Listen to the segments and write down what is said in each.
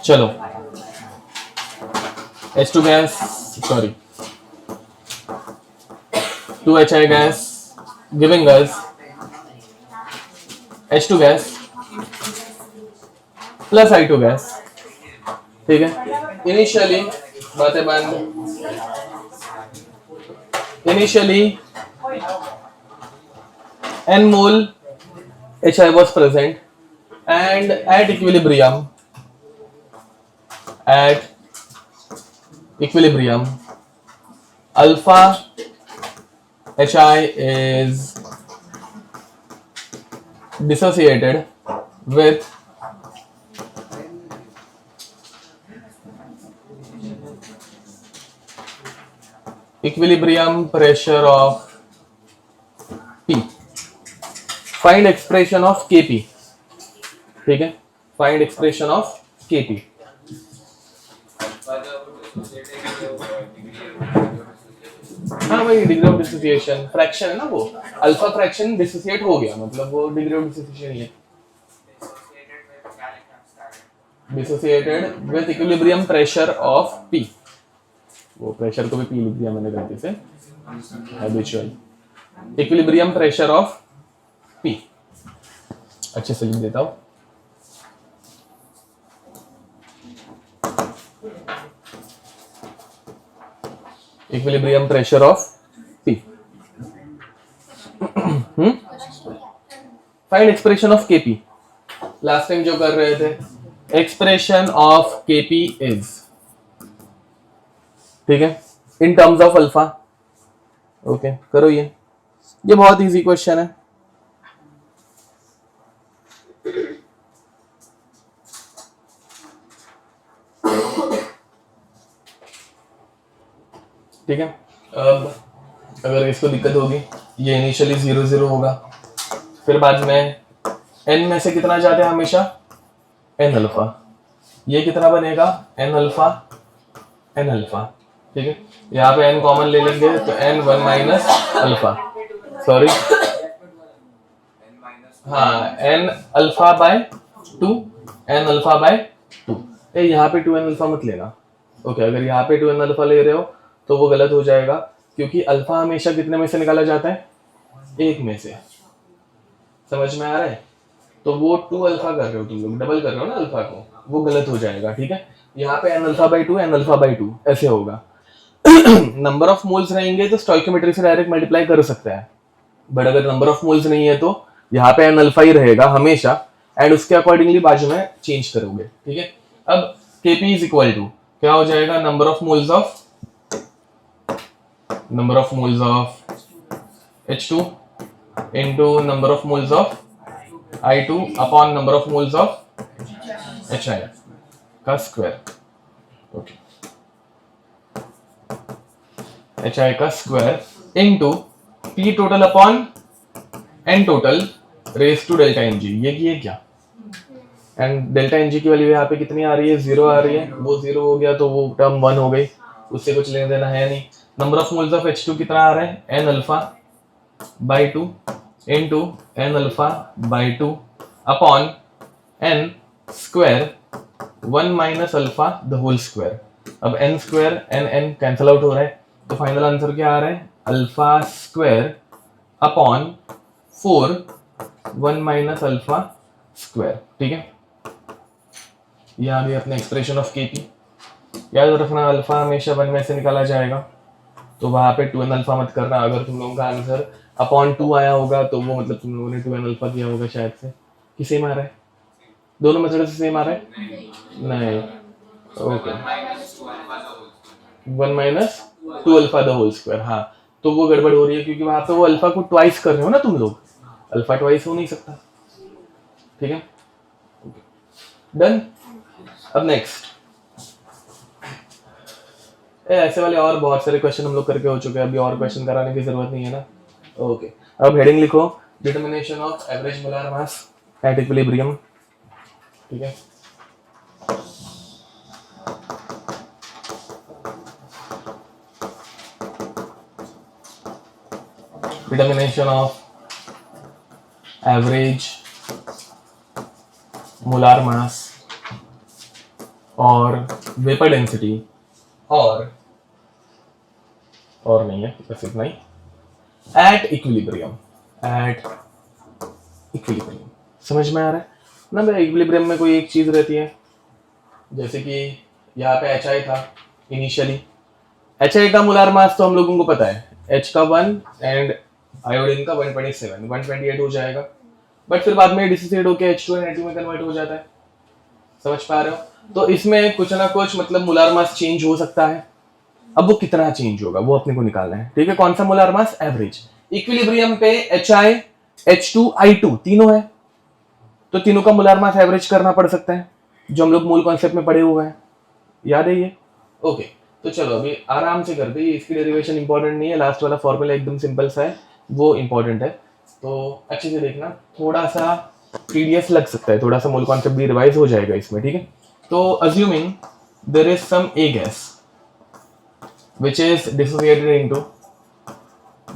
चलो H2 gas, sorry, 2HI gas giving us H2 gas plus I2 gas. ठीक है, initially बातें बंद, initially n mole HI was present and at equilibrium alpha HI is dissociated with equilibrium pressure of P. Find expression of Kp. ठीक है, find expression of Kp. हाँ भाई, degree of dissociation fraction है ना, वो alpha fraction dissociate हो गया, मतलब वो डिग्री ऑफ डिसोसिएशन ही है. Dissociated with equilibrium pressure of P. वो प्रेशर को भी P लिख दिया मैंने गलती से, habitual equilibrium pressure of P. अच्छे से लिख देता हूं. Equilibrium pressure of P. Find expression of Kp. Last time जो कर रहे थे, एक्सप्रेशन ऑफ Kp इज, ठीक है, इन टर्म्स ऑफ अल्फा. ओके, करो ये बहुत इजी क्वेश्चन है. ठीक है, अब अगर इसको दिक्कत होगी, ये इनिशियली 0 0 होगा, फिर बाद में n में से कितना जाते हैं हमेशा, n अल्फा. ये कितना बनेगा, n अल्फा. ठीक है, यहाँ पे n कॉमन ले लेंगे तो n 1 माइनस अल्फा, सॉरी, हाँ, n alpha by 2, n alpha by 2. यहाँ पे 2n अल्फा मत लेना. ओके, अगर यहाँ पे 2n अल्फा ले रहे हो तो वो गलत हो जाएगा, क्योंकि अल्फा हमेशा कितने में से निकाला जाता है, 1 में से. समझ में आ रहा है? तो वो 2 अल्फा कर रहे हो तुम लोग, डबल कर रहे हो ना अल्फा को, वो गलत हो जाएगा. ठीक है, यहाँ पे n alpha by 2, n alpha by 2 ऐसे होगा. नंबर ऑफ मोल्स रहेंगे तो स्टोइकियोमेट्री से डायरेक्ट मल्टीप्लाई कर सकता है, बट अगर नंबर ऑफ मोल्स नहीं है तो यहाँ पे n अल्फा ही रहेगा हमेशा, एंड उसके अकॉर्डिंगली बाजू में चेंज करोगे. ठीक है, अब Kp इज इक्वल टू क्या हो जाएगा, number of moles of H2 into number of moles of I2 upon number of moles of HI का स्क्वायर. ओके, HI का square into P total upon N total raise to delta Ng. ये क्या, and delta Ng की value यहाँ पे कितनी आ रही है, 0 आ रही है. वो 0 हो गया तो वो टर्म 1 हो गई, उससे कुछ लेना देना है नहीं. Number of moles of H2 कितना आ रहा है, n alpha by 2 into n alpha by 2 upon n square 1 minus alpha the whole square. अब n square n cancel out हो रहा है, तो फाइनल आंसर क्या आ रहा है, alpha square upon 4 1 minus alpha square. ठीक है, ये आ गया अपने एक्सप्रेशन ऑफ Kp. याद रखना, अल्फा हमेशा 1 में से निकाला जाएगा, तो वहां पे 2n अल्फा मत करना. अगर तुम लोगों का आंसर अपॉन 2 आया होगा तो वो मतलब तुम लोगों ने 2n अल्फा किया होगा शायद से. कि सेम आ रहा है, दोनों मेथड से सेम आ रहा है, नहीं. Okay, 1 minus 2 alpha the whole square. हाँ, तो वो गड़बड़ हो रही है, क्योंकि वहां पे वो अल्फा को ट्वाइस कर रहे हो ना तुम लोग, अल्फा ट्वाइस हो नहीं सकता. ठीक है, डन. अब नेक्स्ट, ऐसे वाले और बहुत सारे क्वेश्चन हम लोग करके हो चुके हैं, अभी और क्वेश्चन कराने की जरूरत नहीं है ना. ओके, अब हेडिंग लिखो, determination of average molar mass at equilibrium. ठीक है, डिटर्मिनेशन ऑफ एवरेज मोलार मास और वेपर डेंसिटी और नहीं है, बस इतना ही, एट इक्विलिब्रियम। समझ में आ रहा है ना भाई? इक्विलिब्रियम में कोई एक चीज रहती है, जैसे कि यहाँ पे एच आई था इनिशियली, एच आई का मोलार मास तो हम लोगों को पता है, एच का 1 एंड आयोडीन का 127, 128 हो जाएगा, बट फिर बाद में डिसोसिएट होकर H2NA2 में कन्वर्ट हो जाता है। समझ पा रहे हो? तो इसमें कुछ ना कुछ मतलब मोलार मास चेंज हो सकता है। अब वो कितना चेंज होगा वो अपने को निकालना है, ठीक है? कौन सा मोलार मास? एवरेज। इक्विलिब्रियम पे HI, H2, I2 तीनों है, तो तीनों का मोलार मास एवरेज करना पड़ सकता है, जो हम लोग मूल कॉन्सेप्ट में पढ़े हुए हैं। याद है ये? ओके, तो चलो अभी आराम से करते हैं, इसकी डेरिवेशन इंपॉर्टेंट नहीं है, लास्ट वाला फॉर्मूला एकदम सिंपल सा है, वो इंपॉर्टेंट है, तो अच्छे से देखना। थोड़ा सा टीडियस लग सकता है, थोड़ा सा मूल कॉन्सेप्ट भी रिवाइज हो जाएगा इसमें, ठीक है? तो assuming there is some a gas which is dissociated into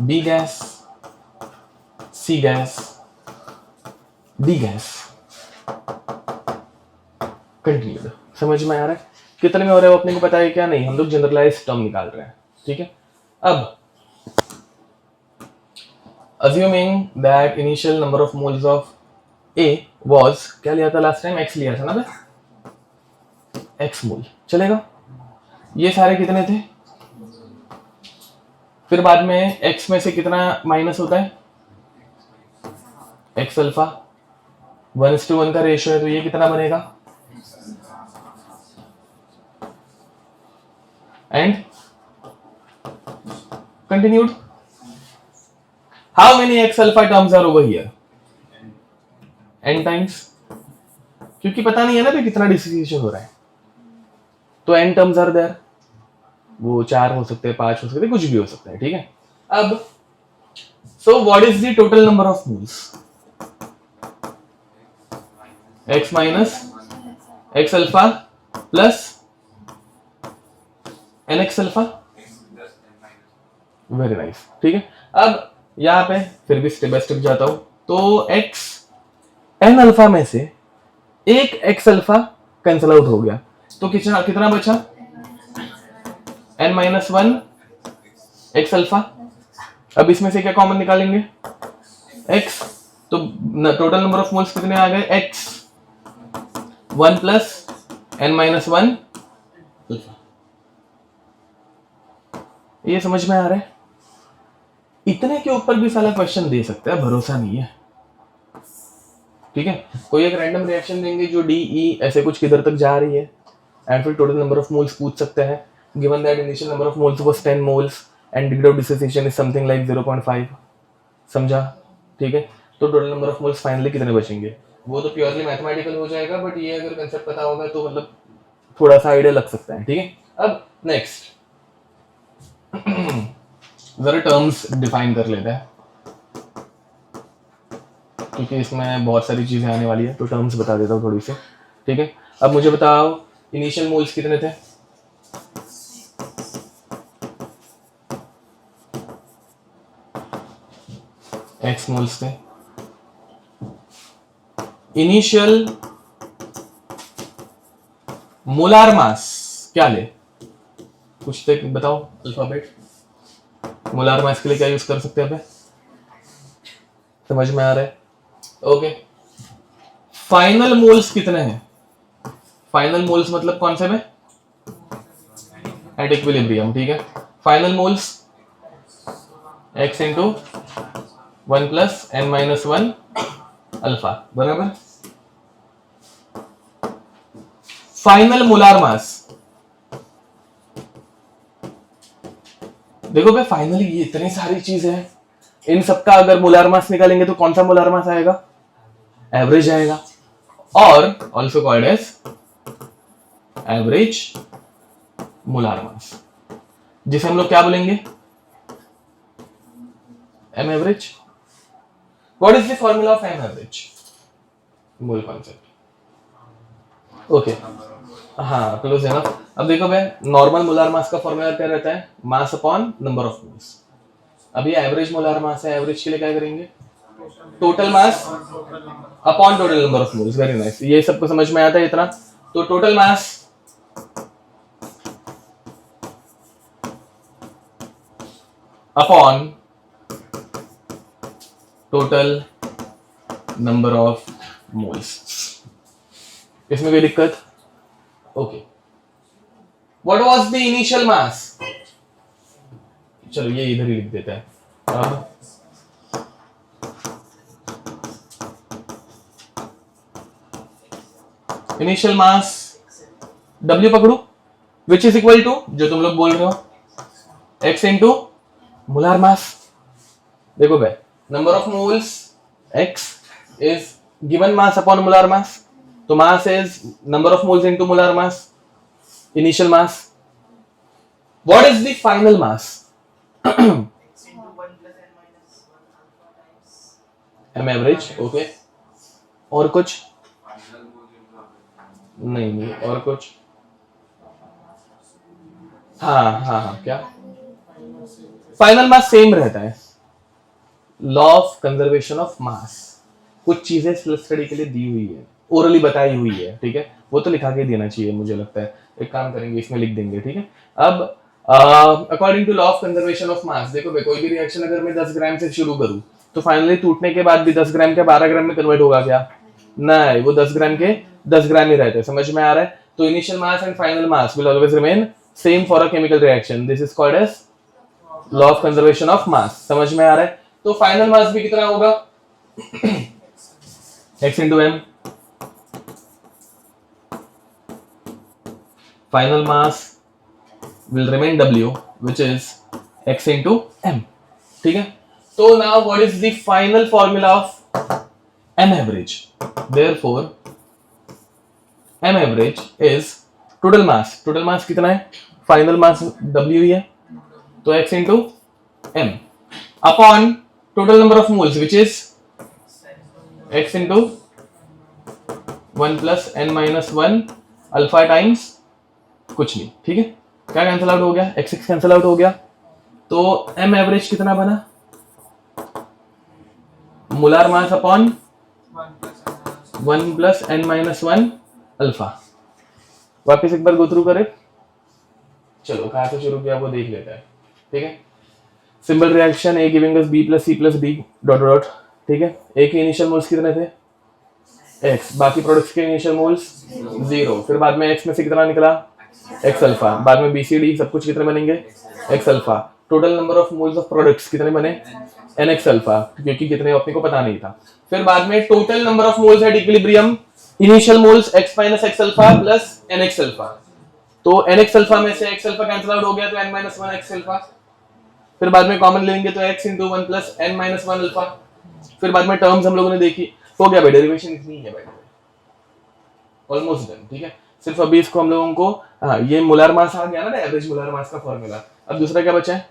B gas, C gas, D gas. Continued. समझ में आ रहा है? कितने में हो रहा है वो अपने को पता है क्या? नहीं, हम लोग जनरलाइज टर्म निकाल रहे हैं, ठीक है? अब assuming that initial number of moles of A was, क्या लिया था लास्ट टाइम? X लिया था ना? X मोल चलेगा। ये सारे कितने थे? फिर बाद में x में से कितना माइनस होता है? x अल्फा 1:1 का रेशियो है, तो ये कितना बनेगा? And continued. How many x alpha terms are over here? n times, क्योंकि पता नहीं है ना भी कितना डिसोसिएशन हो रहा है, तो n टर्म्स आर देयर। वो 4 हो सकते हैं, 5 हो सकते हैं, कुछ भी हो सकता है, ठीक है? अब so what is the total number of moles? x minus x alpha plus nx alpha. Very nice, ठीक है? अब यहां पे फिर भी स्टेप बाय स्टेप जाता हूं, तो x n अल्फा में से एक x अल्फा कैंसिल आउट हो गया, तो कितना बचा? n minus 1 x alpha. अब इसमें से क्या कॉमन निकालेंगे? x, तो टोटल नंबर ऑफ मोल्स कितने आ गए? x 1 plus n minus 1 alpha. ये समझ में आ रहा है? इतने के ऊपर भी साला क्वेश्चन दे सकता है, भरोसा नहीं है, ठीक है? कोई एक रैंडम रिएक्शन देंगे जो डी ई ऐसे कुछ किधर तक जा रही है, एंड फिर टोटल नंबर ऑफ मोल्स पूछ सकते हैं, given that initial number of moles was 10 moles and degree of dissociation is something like 0.5. समझा? ठीक है? तो total number of moles finally कितने बचेंगे? वो तो प्योरली मैथमेटिकल हो जाएगा, बट ये अगर कंसेप्ट पता होगा तो मतलब थोड़ा सा आइडिया लग सकता है, ठीक है? अब नेक्स्ट जरा टर्म्स डिफाइन कर लेते हैं, क्योंकि इसमें बहुत सारी चीजें आने वाली है, तो टर्म्स बता देता हूँ थोड़ी सी, ठीक है? अब मुझे बताओ इनिशियल मोल्स कितने थे? x मोल्स थे। इनिशियल मोलार मास क्या ले? कुछ तक बताओ अल्फाबेट। मोलार मास के लिए क्या यूज कर सकते हैं? समझ में आ रहा है? ओके। फाइनल मोल्स कितने हैं? फाइनल मोल्स मतलब कौन से में? एट इक्विलिब्रियम, ठीक है? Final moles x into 1 plus n minus 1 alpha, बराबर। फाइनल मोलार मास, देखो भाई फाइनली ये इतनी सारी चीजें हैं, इन सबका अगर मोलार मास निकालेंगे तो कौन सा मोलार मास आएगा? एवरेज आएगा, और also called as average molar mass, जिसे हम लोग क्या बोलेंगे? M average. What is the formula of M average? मूल कॉन्सेप्ट, ओके, हाँ क्लोज है ना। अब देखो भाई नॉर्मल मोलार मास का फॉर्मूला क्या रहता है? Mass upon number of moles. अभी एवरेज मोलार मास है, एवरेज के लिए क्या करेंगे, total mass upon total number of moles. Very nice, ये सबको समझ में आता है इतना। तो total mass upon total number of moles, इसमें कोई दिक्कत? Okay, what was the initial mass? चलो ये इधर ही लिख देता है। अब इनिशियल मास W पकड़ू, विच इज इक्वल टू, जो तुम लोग बोल रहे हो, x इंटू मोलार मास। देखो भाई, number of moles x is given mass upon molar mass, तो mass is number of moles into molar mass, initial mass. What is the final mass? m average. Okay, और कुछ? नहीं, और कुछ? हाँ, क्या फाइनल मास सेम रहता है। लॉ ऑफ कंजर्वेशन ऑफ मास, कुछ चीजें स्टडी के लिए दी हुई है, ओरली बताई हुई है, ठीक है, वो तो लिखा के देना चाहिए मुझे लगता है। एक काम करेंगे, इसमें लिख देंगे, ठीक है। अब according to law of conservation of mass, देखो भाई, कोई भी रिएक्शन अगर मैं 10 ग्राम से शुरू करूं तो फाइनली टूटने के बाद भी 10 ग्राम के 12 ग्राम में कन्वर्ट होगा क्या? नहीं, वो 10 ग्राम के 10 ग्राम ही रहते हैं। समझ में आ रहा है? तो initial mass and final mass will always remain same for a chemical reaction. This is called as law of conservation of mass. समझ में आ रहा है? तो फाइनल मास भी कितना होगा? x into M. Final mass will remain W, which is x into m. ठीक है? तो now what is the final formula of m average? Therefore, m average is total mass. Total mass कितना है? Final mass W ही है, तो x into m upon total number of moles, which is x into 1 plus n minus 1 alpha times कुछ नहीं। ठीक है, क्या cancel out हो गया? x कैंसिल आउट हो गया, तो m एवरेज कितना बना? Molar mass upon 1 plus n minus 1 alpha. वापिस एक बार गो थ्रू करें। चलो, कहां से शुरू किया वो देख लेते हैं। ठीक है, simple reaction, a giving us b plus c plus d dot dot. ठीक है, a के इनिशियल मोल्स कितने थे? x, बाकी प्रोडक्ट्स के इनिशियल मोल्स 0, फिर बाद में x में से कितना निकला? x अल्फा, बाद में b c d सब कुछ कितने बनेंगे? x alpha. Total number of moles of products कितने बने? nx अल्फा, क्योंकि कितने अपने को पता नहीं था। फिर बाद में total number of moles at equilibrium, initial moles x minus x alpha plus nx alpha. तो nx अल्फा में से x अल्फा कैंसिल आउट हो गया, तो n माइनस 1 x अल्फा। फिर बाद में कॉमन लेंगे तो x into 1 plus n minus 1 alpha. फिर बाद में टर्म्स हम लोगों ने देखी, हो गया भाई, डेरिवेशन इतनी है भाई, ऑलमोस्ट डन। ठीक है, सिर्फ अभी इसको हम लोगों को, हाँ, ये मोलार मास आ गया ना, एवरेज मोलार मास का फॉर्मूला। अब दूसरा क्या बचा है?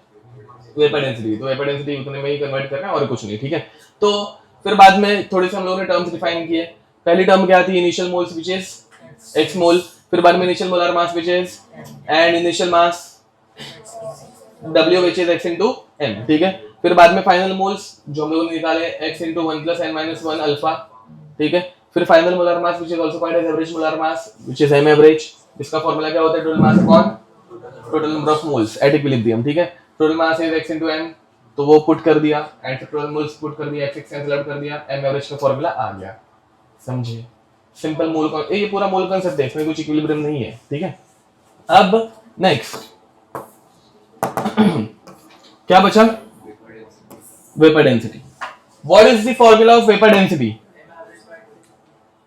Vapour density. तो वेपर डेंसिटी उतने में ही कन्वर्ट करना है और कुछ नहीं। ठीक है, तो फिर बाद में थोड़े से हम लोगों ने टर्म्स डिफाइन किए। पहली टर्म क्या थी? Initial moles which is x मोल। फिर बाद में initial molar mass which is and initial mass w which is x into m। ठीक है, फिर बाद में फाइनल मोल्स जो हम लोगों ने निकाले x into 1 plus n minus 1 alpha. ठीक है, फिर final molar mass which is also called as average molar mass which is m average. इसका फार्मूला क्या होता है? Total mass upon total number of moles at equilibrium. ठीक है, total mass is x into m, तो वो put कर दिया, एंड फिर टोटल मोल्स पुट कर दिया, x कैंसिल आउट कर दिया, m एवरेज का फार्मूला आ गया। समझे? सिंपल मोल का ये पूरा मोल कांसेप्ट है, इसमें कुछ इक्विलिब्रियम नहीं है। ठीक है, अब नेक्स्ट क्या बचा? Vapour density. What is the formula of vapour density?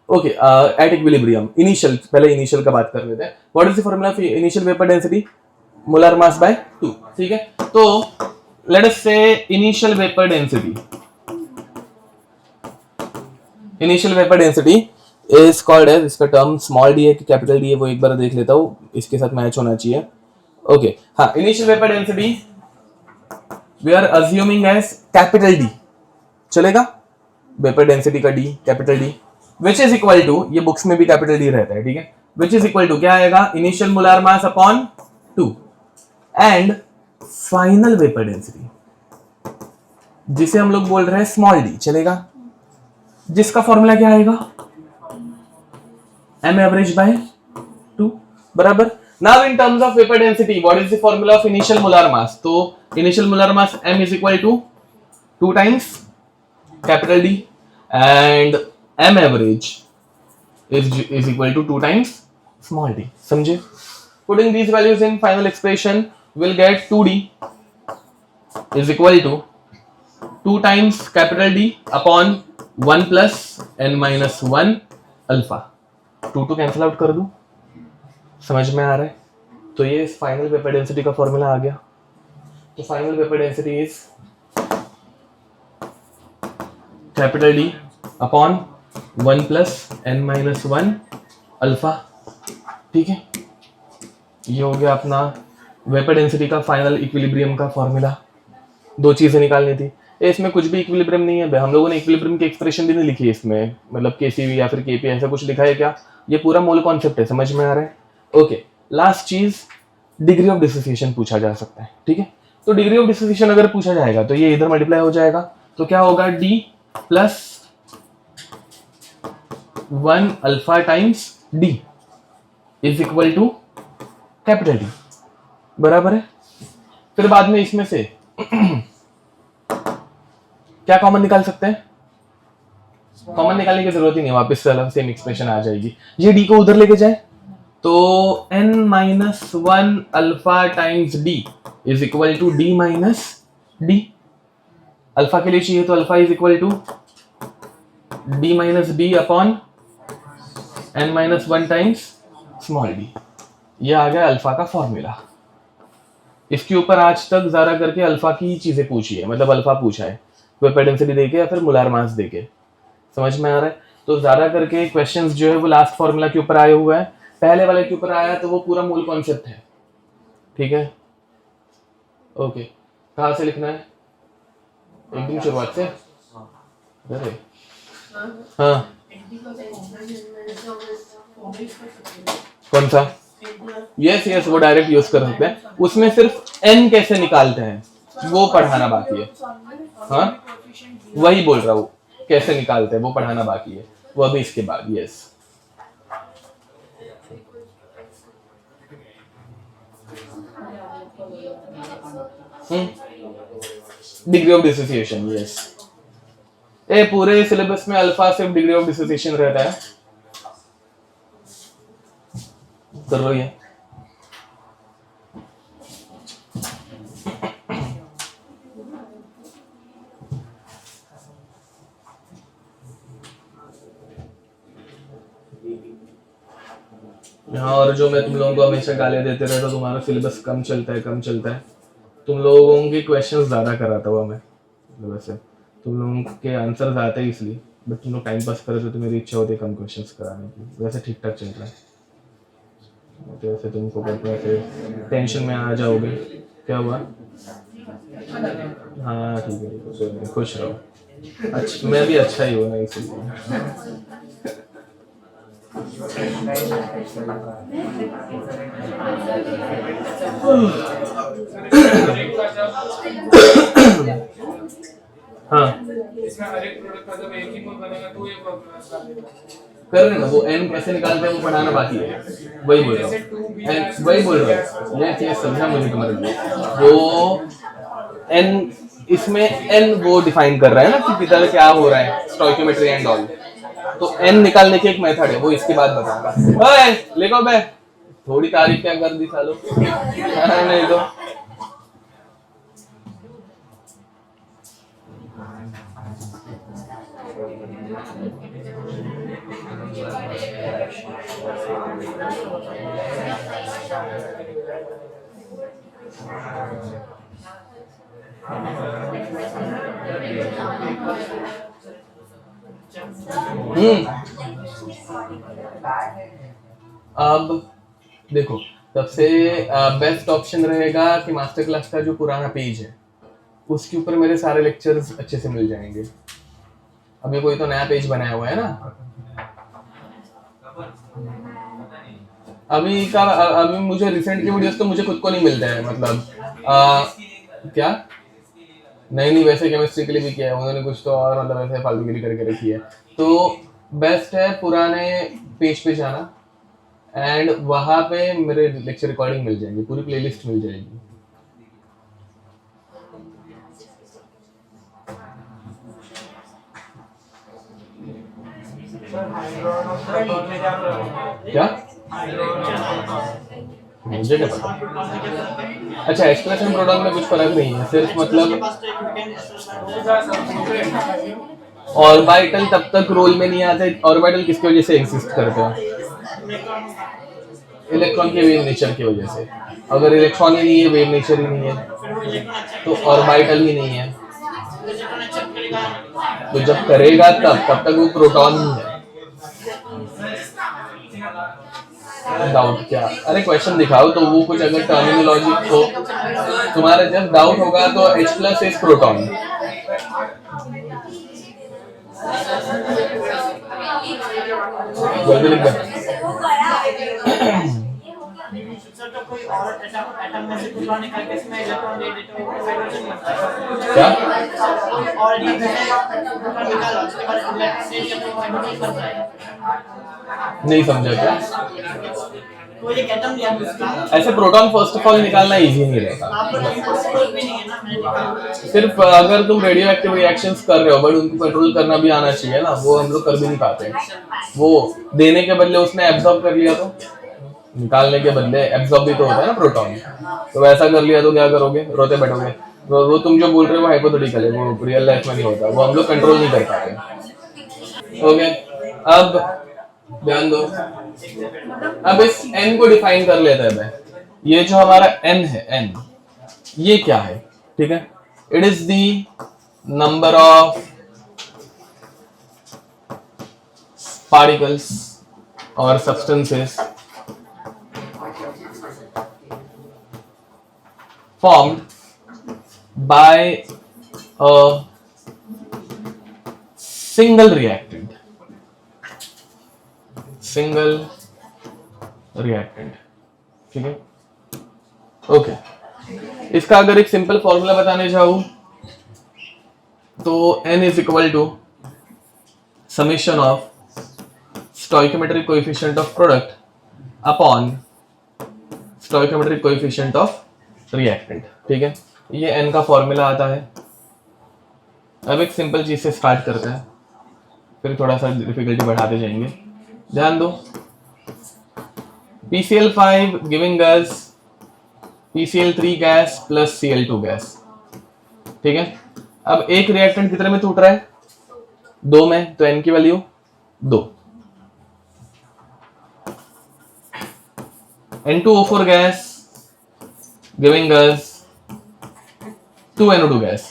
Okay, at equilibrium, initial, पहले इनिशियल का बात कर लेते हैं। What is the formula of initial vapour density? Molar mass by 2। ठीक है, तो let us say initial vapour density, initial vapour density is called as, इसका टर्म स्मॉल डी है कि कैपिटल डी है वो एक बार देख लेता हूं, इसके साथ मैच होना चाहिए। ओके, हाँ, initial vapour density we are assuming as capital D, चलेगा? वेपर डेंसिटी का D capital D, which is equal to, ये बुक्स में भी कैपिटल डी रहता है। ठीक है, which is equal to क्या आएगा? Initial molar mass upon 2 and final vapour density. जिसे हम लोग बोल रहे हैं स्मॉल डी, चलेगा? जिसका फॉर्मूला क्या आएगा? m एवरेज बाय 2, बराबर। Now in terms of vapour density what is the formula of initial molar mass? तो initial molar mass m is equal to 2 times capital D and m average is equal to 2 times small d. समझे? Putting these values in final expression will get 2d is equal to 2 times capital D upon 1 plus n minus 1 alpha. 2 cancel out कर दूं? समझ में आ रहा है? तो ये फाइनल वेपर डेंसिटी का फॉर्मूला आ गया। तो final vapour density is capital D upon 1 plus n minus 1 alpha. ठीक है, ये हो गया अपना वेपर डेंसिटी का फाइनल इक्विलिब्रियम का फॉर्मूला। दो चीजें निकालनी थी। इसमें कुछ भी इक्विलिब्रियम नहीं है, हम लोगों ने इक्विलिब्रियम की एक्सप्रेशन भी नहीं लिखी है इसमें, मतलब केसीवी या फिर केपी ऐसा कुछ लिखा है क्या? ये पूरा मोल कॉन्सेप्ट है, समझ में आ रहा है? ओके, लास्ट चीज डिग्री ऑफ डिसोसिएशन पूछा जा सकता है। ठीक है, तो डिग्री ऑफ डिसोसिएशन अगर पूछा जाएगा तो ये इधर मल्टीप्लाई हो जाएगा, तो क्या होगा? d plus 1 alpha times d is equal to capital D, बराबर है। फिर बाद में इसमें से क्या कॉमन निकाल सकते हैं? कॉमन निकालने की जरूरत ही नहीं, वापस से सेम एक्सप्रेशन आ जाएगी। ये d को उधर लेके जाए तो n minus 1 alpha times d is equal to d minus d। Alpha के लिए चाहिए तो alpha is equal to d minus d upon n minus 1 times small d। ये आ गया अल्फा का फॉर्मूला। इसके ऊपर आज तक ज़्यादा करके अल्फा की चीजें पूछी है, मतलब अल्फा पूछा है वेपर डेंसिटी देके या फिर मोलार मास देके, समझ में आ रहा है? तो ज्यादा करके क्वेश्चंस जो है वो लास्ट फॉर्मूला के ऊपर आए हुआ है, पहले वाले के ऊपर आया तो वो पूरा मूल कॉन्सेप्ट है। ठीक है, ओके, कहाँ से लिखना है? एकदम शुरुआत से? अरे हाँ, कौन सा? यस यस, वो डायरेक्ट यूज कर सकते हैं। उसमें सिर्फ n कैसे निकालते हैं वो पढ़ाना बाकी है। हाँ, वही बोल रहा हूँ, कैसे निकालते हैं वो पढ़ाना बाकी है, वो अभी इसके बाद। Yes, degree of dissociation. Yes, ए पूरे सिलेबस में अल्फा सिर्फ डिग्री ऑफ डिसोसिएशन रहता है। कर लो ये। हाँ, और जो मैं तुम लोगों को हमेशा गालियां देते रहता हूँ, तुम्हारा सिलेबस कम चलता है कम चलता है, तुम लोगों की क्वेश्चंस ज़्यादा कराता हुआ मैं, वैसे तुम लोगों के आंसर्स आते हैं इसलिए, बट तुम लोग टाइम पास करे तो मेरी इच्छा होती है कम क्वेश्चंस कराने की। वैसे ठीक ठाक चल रहा है, तो ऐसे तुमको करते ऐसे टेंशन में आ जाओगे। क्या हुआ? हाँ ठीक है, खुश रहो। अच्छा, मैं भी अच्छा ही हूँ ना, इसलिए। हाँ, कर रहे ना, वो n कैसे निकालते हैं वो पढ़ाना बाकी है, वही बोल रहा हूँ, वही बोल रहा हूँ। ये चीज समझा मुझे तुम्हारे लिए। वो n, इसमें n वो डिफाइन कर रहा है ना कि किधर क्या हो रहा है, स्टोइकियोमेट्री एंड ऑल। तो n निकालने की एक मेथड है, वो इसके बाद बताऊंगा। ओए लेको बे, थोड़ी तारीफ क्या कर दी सालों। नहीं तो अब देखो, सबसे बेस्ट ऑप्शन रहेगा कि मास्टर क्लास का जो पुराना पेज है उसके ऊपर मेरे सारे लेक्चर्स अच्छे से मिल जाएंगे। अभी कोई तो नया पेज बनाया हुआ है ना अभी मुझे रिसेंट की वीडियोस तो मुझे खुद को नहीं मिलता है, मतलब क्या नहीं नहीं, वैसे केमिस्ट्री के लिए भी किया है उन्होंने कुछ तो, और मतलब ऐसे फालतूगिरी करके रखी है। तो बेस्ट है पुराने पेज पे जाना, एंड वहां पे मेरे लेक्चर रिकॉर्डिंग मिल जाएंगी, पूरी प्लेलिस्ट मिल जाएगी। क्या मुझे क्या पता। अच्छा, एक्सप्रेस एंड प्रोडक्ट में कुछ फर्क नहीं है, सिर्फ मतलब ऑर्बिटल तब तक रोल में नहीं आते। ऑर्बिटल किसकी वजह से एग्जिस्ट करते हैं? इलेक्ट्रॉन के वेव नेचर की वजह से। अगर इलेक्ट्रॉन ही नहीं है, वेव नेचर ही नहीं है, तो ऑर्बिटल ही नहीं है। तो जब करेगा तब तक वो प्रोटॉन ही है। डाउट क्या? अरे क्वेश्चन दिखाओ तो वो कुछ अगर टर्मिनोलॉजी हो तुम्हारा, जब डाउट होगा तो H+ इज प्रोटॉन। जल्दी लिख दे। क्या? नहीं समझा क्या? ऐसे प्रोटॉन फर्स्ट ऑफ ऑल निकालना इजी नहीं रहता। सिर्फ अगर तुम रेडियो एक्टिव रिएक्शंस कर रहे हो, बट उनको कंट्रोल करना भी आना चाहिए ना, वो हम लोग कर भी नहीं पाते। वो देने के बदले उसने एब्जॉर्ब कर लिया, तो निकालने के बदले एब्जॉर्ब भी तो होता है ना प्रोटॉन। तो वैसा कर लिया तो क्या करोगे? रोते बैठोगे। वो तुम जो बोल रहे हो वो हाइपोथेटिकल है, वो रियल लाइफ में नहीं होता, वो हम लोग कंट्रोल नहीं कर पाते। ओके, अब ध्यान दो, अब इस n को डिफाइन कर लेते हैं मैं। ये जो हमारा n है, n ये क्या है? ठीक है, it is the number of particles और substances formed by a single reactant। ठीक है, ओके। इसका अगर एक सिंपल फॉर्मूला बताने जाऊं तो n is equal to summation of stoichiometric coefficient of product upon stoichiometric coefficient of reactant. ठीक है, ये n का फॉर्मूला आता है। अब एक सिंपल चीज से स्टार्ट करते हैं, फिर थोड़ा सा डिफिकल्टी बढ़ाते जाएंगे। ध्यान दो, PCl5 giving us PCl3 gas plus Cl2 gas. ठीक है, अब एक रिएक्टेंट कितने में टूट रहा है? 2 में, तो n की value 2। N2O4 gas giving us 2NO2 gas.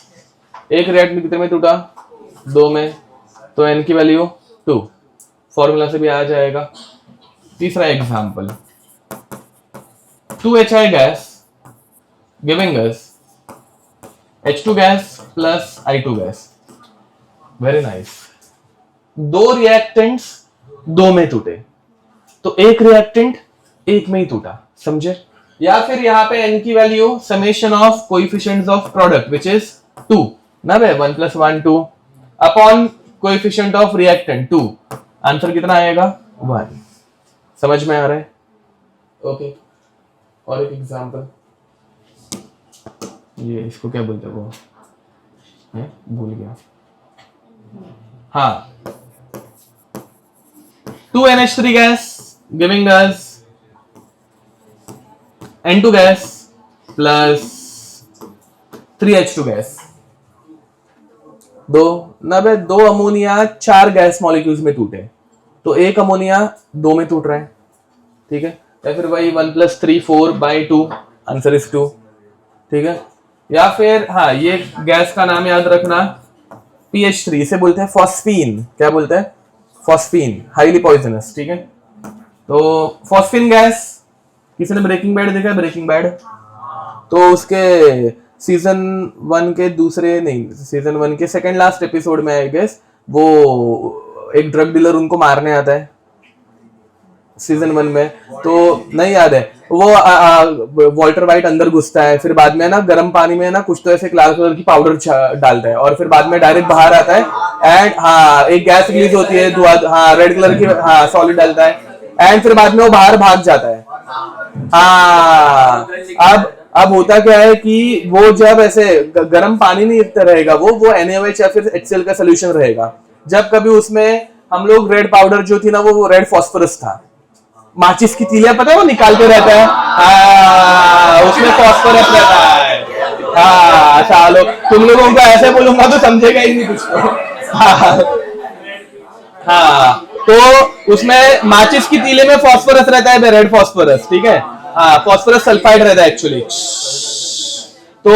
एक रिएक्टेंट कितने में टूटा? 2 में, तो n की वैल्यू 2। फॉर्मूला से भी आ जाएगा। तीसरा example, 2HI gas giving us H2 gas plus I2 gas. Very nice. 2 reactants 2 में टूटे, तो एक रिएक्टेंट 1 में ही टूटा, समझे? या फिर यहाँ पे n की value summation of coefficients of product which is 2 ना बे, 1 + 1 2 upon coefficient of reactant 2। Answer कितना आएगा? 1। समझ में आ रहा है? ओके, और एक एग्जांपल, ये इसको क्या बोलते हैं वो है, भूल गया। हाँ, 2NH3 gas giving us N2 gas plus 3H2 gas. दो अमोनिया 4 गैस मॉलिक्यूल्स में टूटे, तो एक अमोनिया 2 में टूट रहा है। ठीक है, या फिर वही 1 + 3 4/2, आंसर इज 2। ठीक है, या फिर हाँ, ये गैस का नाम याद रखना, PH3, इसे बोलते हैं फॉस्फीन। क्या बोलते हैं? Phosphine, highly poisonous. ठीक है, तो फॉस्फीन गैस, किसी ने ब्रेकिंग बैड देखा है? ब्रेकिंग बैड, तो उसके सीजन 1 के दूसरे नहीं, सीजन 1 के सेकंड लास्ट एपिसोड में आई गेस, वो एक ड्रग डीलर उनको मारने आता है, सीजन 1 में, तो नहीं याद है वो वॉल्टर वाइट अंदर घुसता है, फिर बाद में ना गर्म पानी में ना कुछ तो ऐसे लाल कलर की पाउडर डालता है, और फिर बाद में डायरेक्ट बाहर आता है, एंड हाँ एक गैस रिलीज होती है, धुआं, हाँ रेड कलर की, हाँ सॉलिड डालता है, एंड फिर बाद में वो बाहर भाग जाता है। हाँ, अब होता क्या है कि वो जब ऐसे गर्म पानी नहीं रहेगा, वो NaOH या फिर HCl का सोल्यूशन रहेगा, जब कभी उसमें हम लोग रेड पाउडर जो थी ना, वो रेड फास्फोरस था, माचिस की तीलियां पता है वो निकालते रहता है, उसमें फास्फोरस रहता है। हाँ चलो, तुम लोगों को ऐसे बोलूंगा तो समझेगा ही नहीं कुछ तो। हाँ तो उसमें माचिस की तीले में फास्फोरस रहता है, रेड फास्फोरस, ठीक है, हाँ फास्फोरस सल्फाइड रहता है एक्चुअली। तो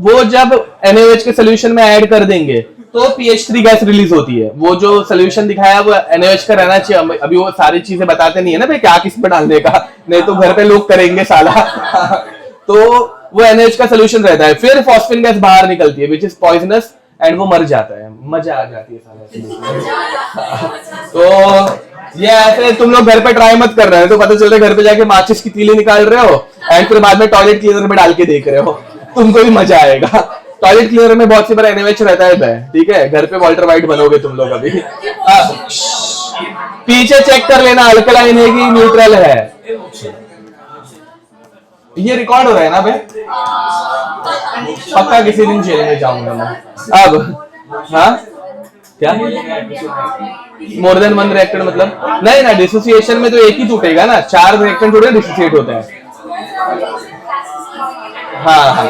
वो जब NaOH के सोल्यूशन में ऐड कर देंगे तो PH3 गैस रिलीज होती है। वो जो सोल्यूशन दिखाया वो NaOH का रहना चाहिए। अभी वो सारी चीजें बताते नहीं है ना भाई क्या किस पे डालने का, नहीं तो घर पे लोग करेंगे साला। तो वो NaOH का सोल्यूशन रहता है, फिर फॉस्फिन गैस बाहर निकलती है विच इज पॉइजनस, एंड वो मर जाता है, मजा आ जाती है साला। तो ये ऐसे तुम लोग घर पे ट्राई मत कर रहे हो, तो पता चल रहा है घर पे जाके माचिस की तीली निकाल रहे हो एंड फिर बाद में टॉयलेट क्लीनर में डाल के देख रहे हो, तुमको भी मजा आएगा। टॉयलेट क्लीनर में बहुत सी बार NaOH रहता है, ठीक है, घर पे वॉल्टर वाइट बनोगे तुम लोग अभी। पीछे चेक कर लेना अल्कलाइन है कि न्यूट्रल है। ये रिकॉर्ड हो रहा है ना भाई, पक्का किसी दिन जेल में जाऊंगा मैं। अब हाँ क्या मोर देन वन रिएक्टेड मतलब नहीं ना, डिसोसिएशन में तो एक ही टूटेगा ना, 4 रिएक्टेंट थोड़े डिसोसिएट होते हैं। हाँ हाँ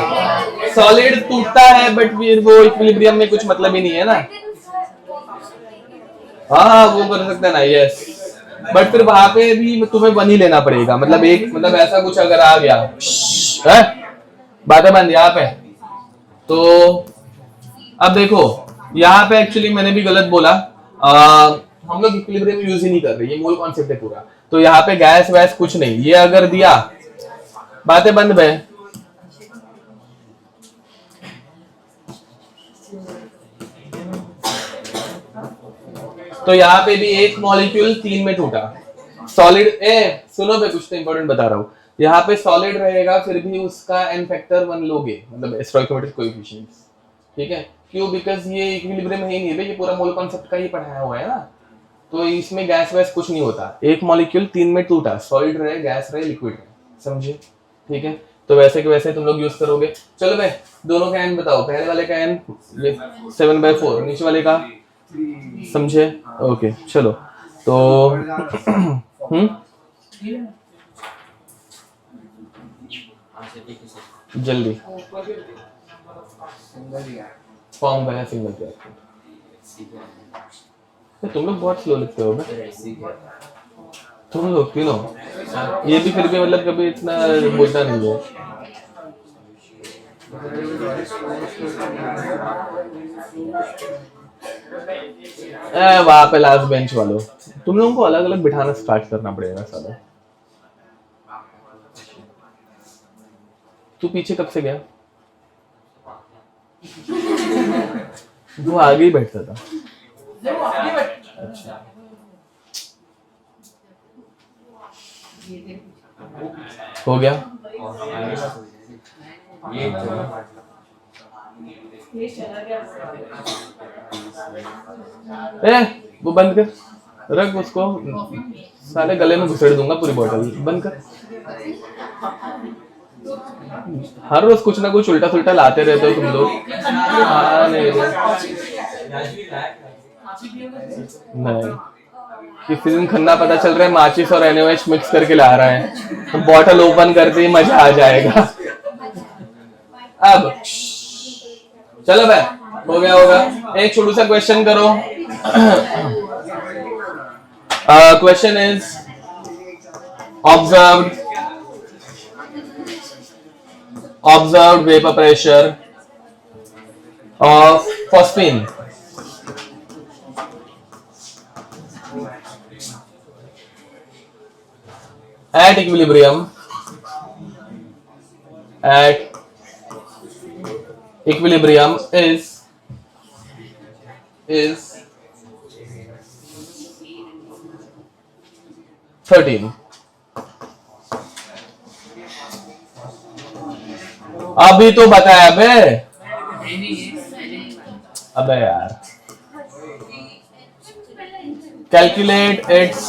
सॉलिड टूटता है बट फिर वो इक्विलिब्रियम में कुछ मतलब ही नहीं है ना। हाँ वो कर सकते हैं ना, यस, बट फिर वहां पे भी तुम्हें वन ही लेना पड़ेगा, मतलब एक मतलब ऐसा कुछ अगर आ गया है, बातें बंद यहाँ पे। तो अब देखो यहाँ पे एक्चुअली मैंने भी गलत बोला, हम लोग इक्विलिब्रियम यूज ही नहीं कर रहे, ये मूल कॉन्सेप्ट है पूरा। तो यहाँ पे गैस वैस कुछ नहीं, ये अगर दिया बातें बंद भाई। तो यहाँ पे भी एक मॉलिक्यूल 3 में टूटा, सॉलिड, सुनो मैं कुछ तो इंपॉर्टेंट बता रहा हूँ, यहाँ पे सॉलिड रहेगा फिर भी उसका n फैक्टर 1 लोगे, मतलब स्टोइकियोमेट्रिक कोएफिशिएंट्स, ठीक है, क्यों, बिकॉज ये इक्विलिब्रियम है ही नहीं भाई, ये पूरा मोल कॉन्सेप्ट का ही पढ़ाया हुआ है ना, तो इसमें गैस वैस कुछ नहीं होता। एक मॉलिक्यूल 3 में टूटा, सॉलिड रहे, गैस रहे, लिक्विड रहे, समझे, ठीक है, तो वैसे के वैसे तुम लोग यूज करोगे। चलो भाई दोनों का n बताओ, पहले वाले का n 7/4, नीचे वाले का, समझे, ओके चलो तो जल्दी फॉर्म है सिंगल रिएक्टेंट। तुम लोग बहुत स्लो लिखते हो तुम लोग तीनों, ये भी फिर भी मतलब कभी इतना बोलता नहीं है। वहां पे लास्ट बेंच वालों, तुम लोगों को अलग अलग बिठाना स्टार्ट करना पड़ेगा साला। तू पीछे कब से गया? वो आगे ही बैठता था। अच्छा हो गया। वो बंद कर, रख उसको, साले गले में घुसेड़ दूंगा पूरी बोतल, बंद कर। हर रोज कुछ ना कुछ उल्टा सुल्टा लाते रहते हो तुम लोग। नहीं किसी दिन खन्ना पता चल रहा है माचिस और NaOH मिक्स करके ला रहा है, तो बॉटल ओपन करते ही मजा आ जाएगा। अब चलो भाई हो गया होगा, एक छोटू सा क्वेश्चन करो। Question is observed vapor pressure of phosphine at equilibrium is 13। अभी तो बताया अबे यार, calculate its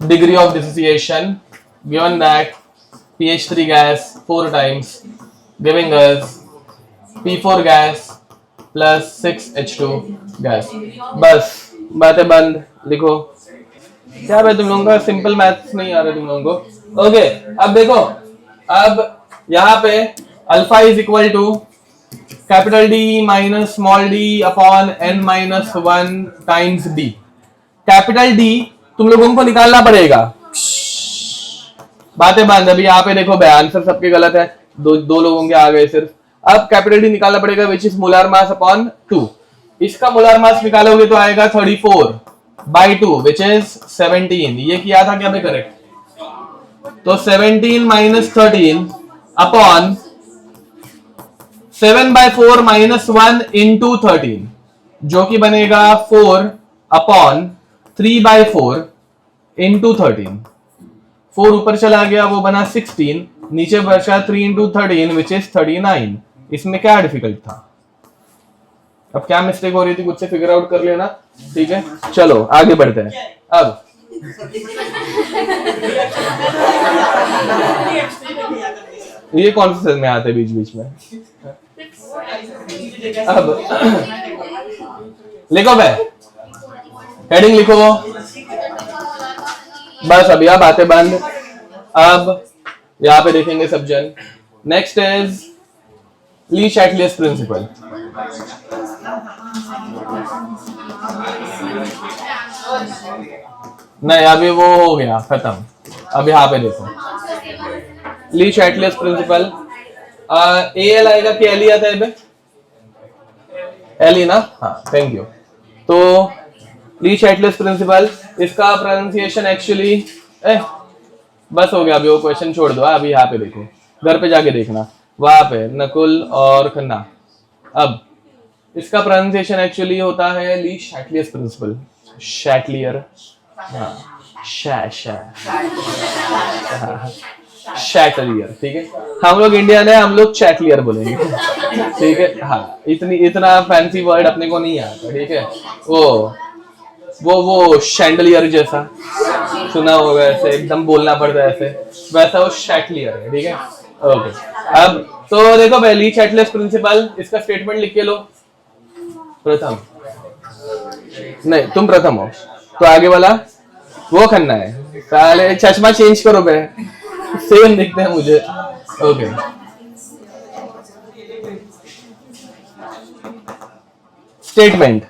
degree of dissociation given that pH3 gas 4 times giving us P4 gas plus 6H2 gas। बस बातें बंद, लिखो। क्या भाई तुम लोगों का सिंपल मैथ्स नहीं आ रहा तुम लोगों को? ओके अब देखो, अब यहाँ पे alpha is equal to capital D minus small D upon N minus 1 times D. Capital D तुम लोगों को निकालना पड़ेगा। बातें बंद। अभी यहाँ पे देखो भाई आंसर सबके गलत है, दो लोगों के आ गए सिर्फ। अब कैपिटल डी निकालना पड़ेगा which is molar mass upon 2। इसका मोलार मास निकालोगे तो आएगा 34 बाई 2 विच इज 17। ये किया था क्या भाई करेक्ट? तो 17 minus 13 upon 7 by 4 minus 1 into 13 जो कि बनेगा 4 अपॉन 3 बाय 4 इंटू 13। 4 ऊपर चला गया वो बना 16, नीचे बचा 3 इंटू 13 विच इज 39। इसमें क्या डिफिकल्ट था? अब क्या मिस्टेक हो रही थी खुद से फिगर आउट कर लेना, ठीक है। चलो आगे बढ़ते हैं। अब ये कौन से में आते बीच बीच में? अब लिखो भाई, हेडिंग लिखो बस। अब यह बातें बंद। अब यहां पे देखेंगे सब जन। Next is Le Chatelier's principle. नहीं अभी वो हो गया खत्म। अब यहाँ पे देखो ली शैटलियर्स प्रिंसिपल। एल आएगा कि एल ही आता है? एल ही ना, हाँ थैंक यू। तो ली शैटलियर्स प्रिंसिपल, इसका प्रोनाउंसिएशन एक्चुअली बस हो गया। अभी वो क्वेश्चन छोड़ दो, अभी यहाँ पे देखो, घर पे जाके देखना वहां पे नकुल और खन्ना। अब इसका प्रोनाउंसिएशन एक्चुअली होता है ली शैटलियर्स प्रिंसिपल। शैटलियर, शैटलियर, ठीक है। हम लोग इंडियन है, हम लोग चैटलियर बोलेंगे, ठीक है। हाँ इतना फैंसी वर्ड अपने को नहीं आता, ठीक है। वो शैंडलियर जैसा सुना होगा, ऐसे एकदम बोलना पड़ता है ऐसे, वैसा वो शैटलियर है, ठीक है। ओके अब तो देखो भाई ली शैटलियर्स प्रिंसिपल, इसका स्टेटमेंट लिख के लो। प्रथम नहीं, तुम प्रथम हो तो आगे वाला वो करना है। साले चश्मा चेंज करो बे, सेम दिखते हैं मुझे। ओके स्टेटमेंट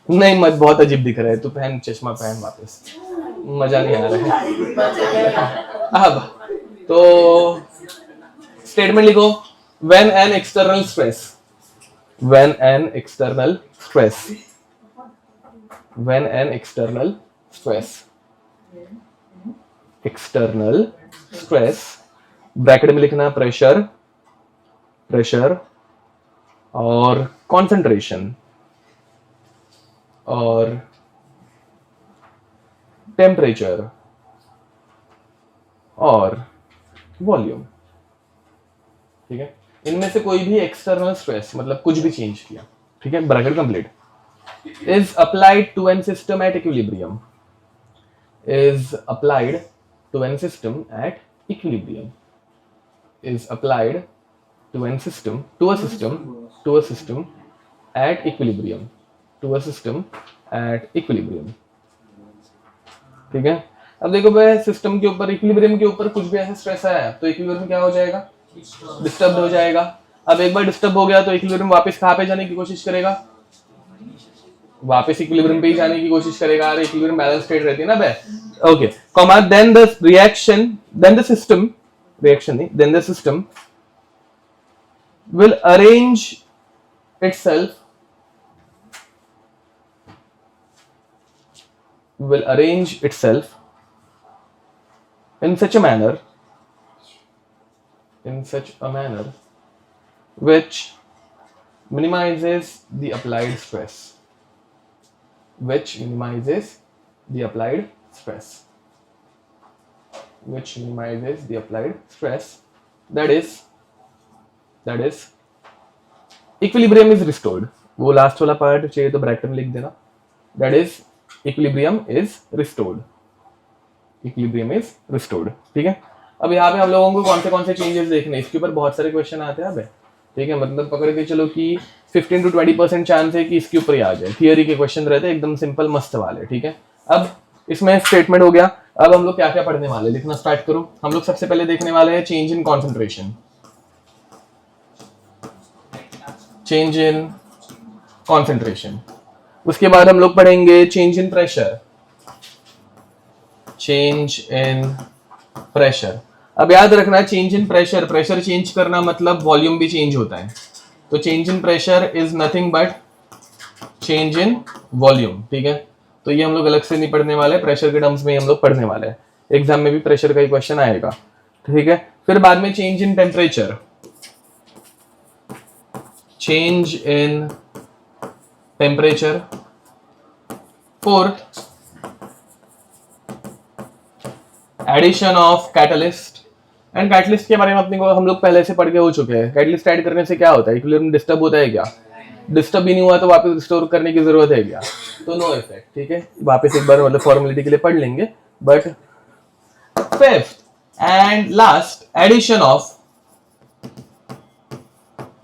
नहीं, मत बहुत अजीब दिख रहा है, तू पहन चश्मा, पहन वापस, मजा नहीं आ रहा है। अब तो स्टेटमेंट लिखो। When an external stress, when an external stress bracket में लिखना प्रेशर और कंसंट्रेशन और टेम्परेचर और वॉल्यूम, ठीक है। इनमें से कोई भी एक्सटर्नल स्ट्रेस मतलब कुछ भी चेंज किया, ठीक है, bracket complete, is applied to an system at equilibrium, is applied to an system at equilibrium, is applied to an system to a system at equilibrium, to a system at equilibrium, ठीक है। अब देखो भाई system के ऊपर, equilibrium के ऊपर कुछ भी ऐसा स्ट्रेस आया तो इक्विलिब्रियम क्या हो जाएगा? डिस्टर्ब हो जाएगा। अब एक बार डिस्टर्ब हो गया तो इक्विलिब्रियम वापस कहां पे जाने की कोशिश करेगा? वापस इक्विलिब्रियम पे ही जाने की कोशिश करेगा। अरे इक्विलिब्रियम बैलेंस स्टेट रहती है ना बे। Okay comma then the system will arrange itself in such a manner which minimizes the applied stress, the applied stress, which minimizes the applied stress. That is equilibrium is restored. वो last वाला part चाहिए तो bracket में लिख देना. That is equilibrium is restored. Equilibrium is restored. ठीक है. अब यहाँ पे हम लोगों को कौन से चेंजेस देखने, इसके ऊपर बहुत सारे क्वेश्चन आते हैं. अब ठीक है, मतलब पकड़ के चलो कि 15 to 20% चांस है कि इसके ऊपर ही आ जाए. थियरी के क्वेश्चन रहते हैं एकदम सिंपल मस्त वाले. ठीक है. अब इसमें स्टेटमेंट हो गया. अब हम लोग क्या क्या पढ़ने वाले, लिखना स्टार्ट करो. हम लोग सबसे पहले देखने वाले हैं change in concentration. Change in concentration. उसके बाद हम लोग पढ़ेंगे change in pressure. Change in pressure. अब याद रखना change in pressure, pressure change करना मतलब वॉल्यूम भी चेंज होता है. तो change in pressure is nothing but change in volume. ठीक है. तो ये हम लोग अलग से नहीं पढ़ने वाले, प्रेशर के टर्म्स में हम लोग पढ़ने वाले हैं. एग्जाम में भी प्रेशर का ही क्वेश्चन आएगा. ठीक है. फिर बाद में change in temperature. Change in temperature. Fourth edition of catalyst. And catalyst के बारे में अपने को हम लोग पहले से पढ़ के हो चुके हैं. कैटलिस्ट ऐड करने से क्या होता है, इक्विलिब्रियम डिस्टर्ब होता है क्या? डिस्टर्ब भी नहीं हुआ तो वापस रिस्टोर करने की जरूरत है क्या? तो नो इफेक्ट. ठीक है. वापस एक बार मतलब फॉर्मेलिटी के लिए पढ़ लेंगे. But fifth and last addition of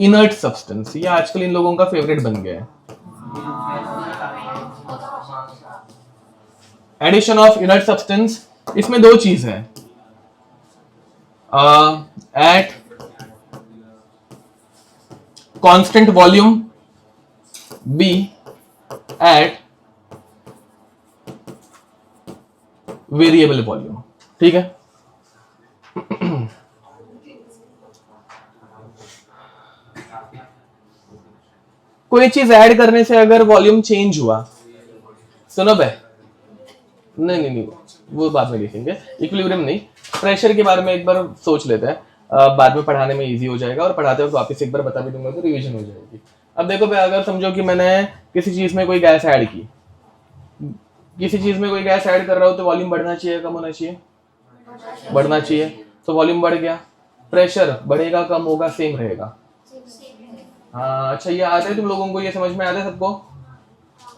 inert substance. ये आजकल इन लोगों का फेवरेट बन गया है. Addition of inert substance. इसमें दो चीज है. At constant volume, B at variable volume. ठीक है. कोई चीज ऐड करने से अगर वॉल्यूम चेंज हुआ, सुनो बे, नहीं वो बाद में देखेंगे. इक्विलिब्रियम नहीं, प्रेशर के बारे में एक बार सोच लेते हैं. बाद में पढ़ाने में इजी हो जाएगा और पढ़ाते वक्त वापस एक बार बता भी दूंगा तो रिवीजन हो जाएगी. अब देखो भाई, अगर समझो कि मैंने किसी चीज में कोई गैस ऐड की, किसी चीज में कोई गैस ऐड कर रहा हो तो वॉल्यूम बढ़ना चाहिए, कम होना चाहिए? बढ़ना चाहिए. तो वॉल्यूम बढ़ गया, प्रेशर बढ़ेगा, कम होगा, सेम रहेगा? हाँ. अच्छा, ये आता है तुम लोगों को, ये समझ में आता है सबको?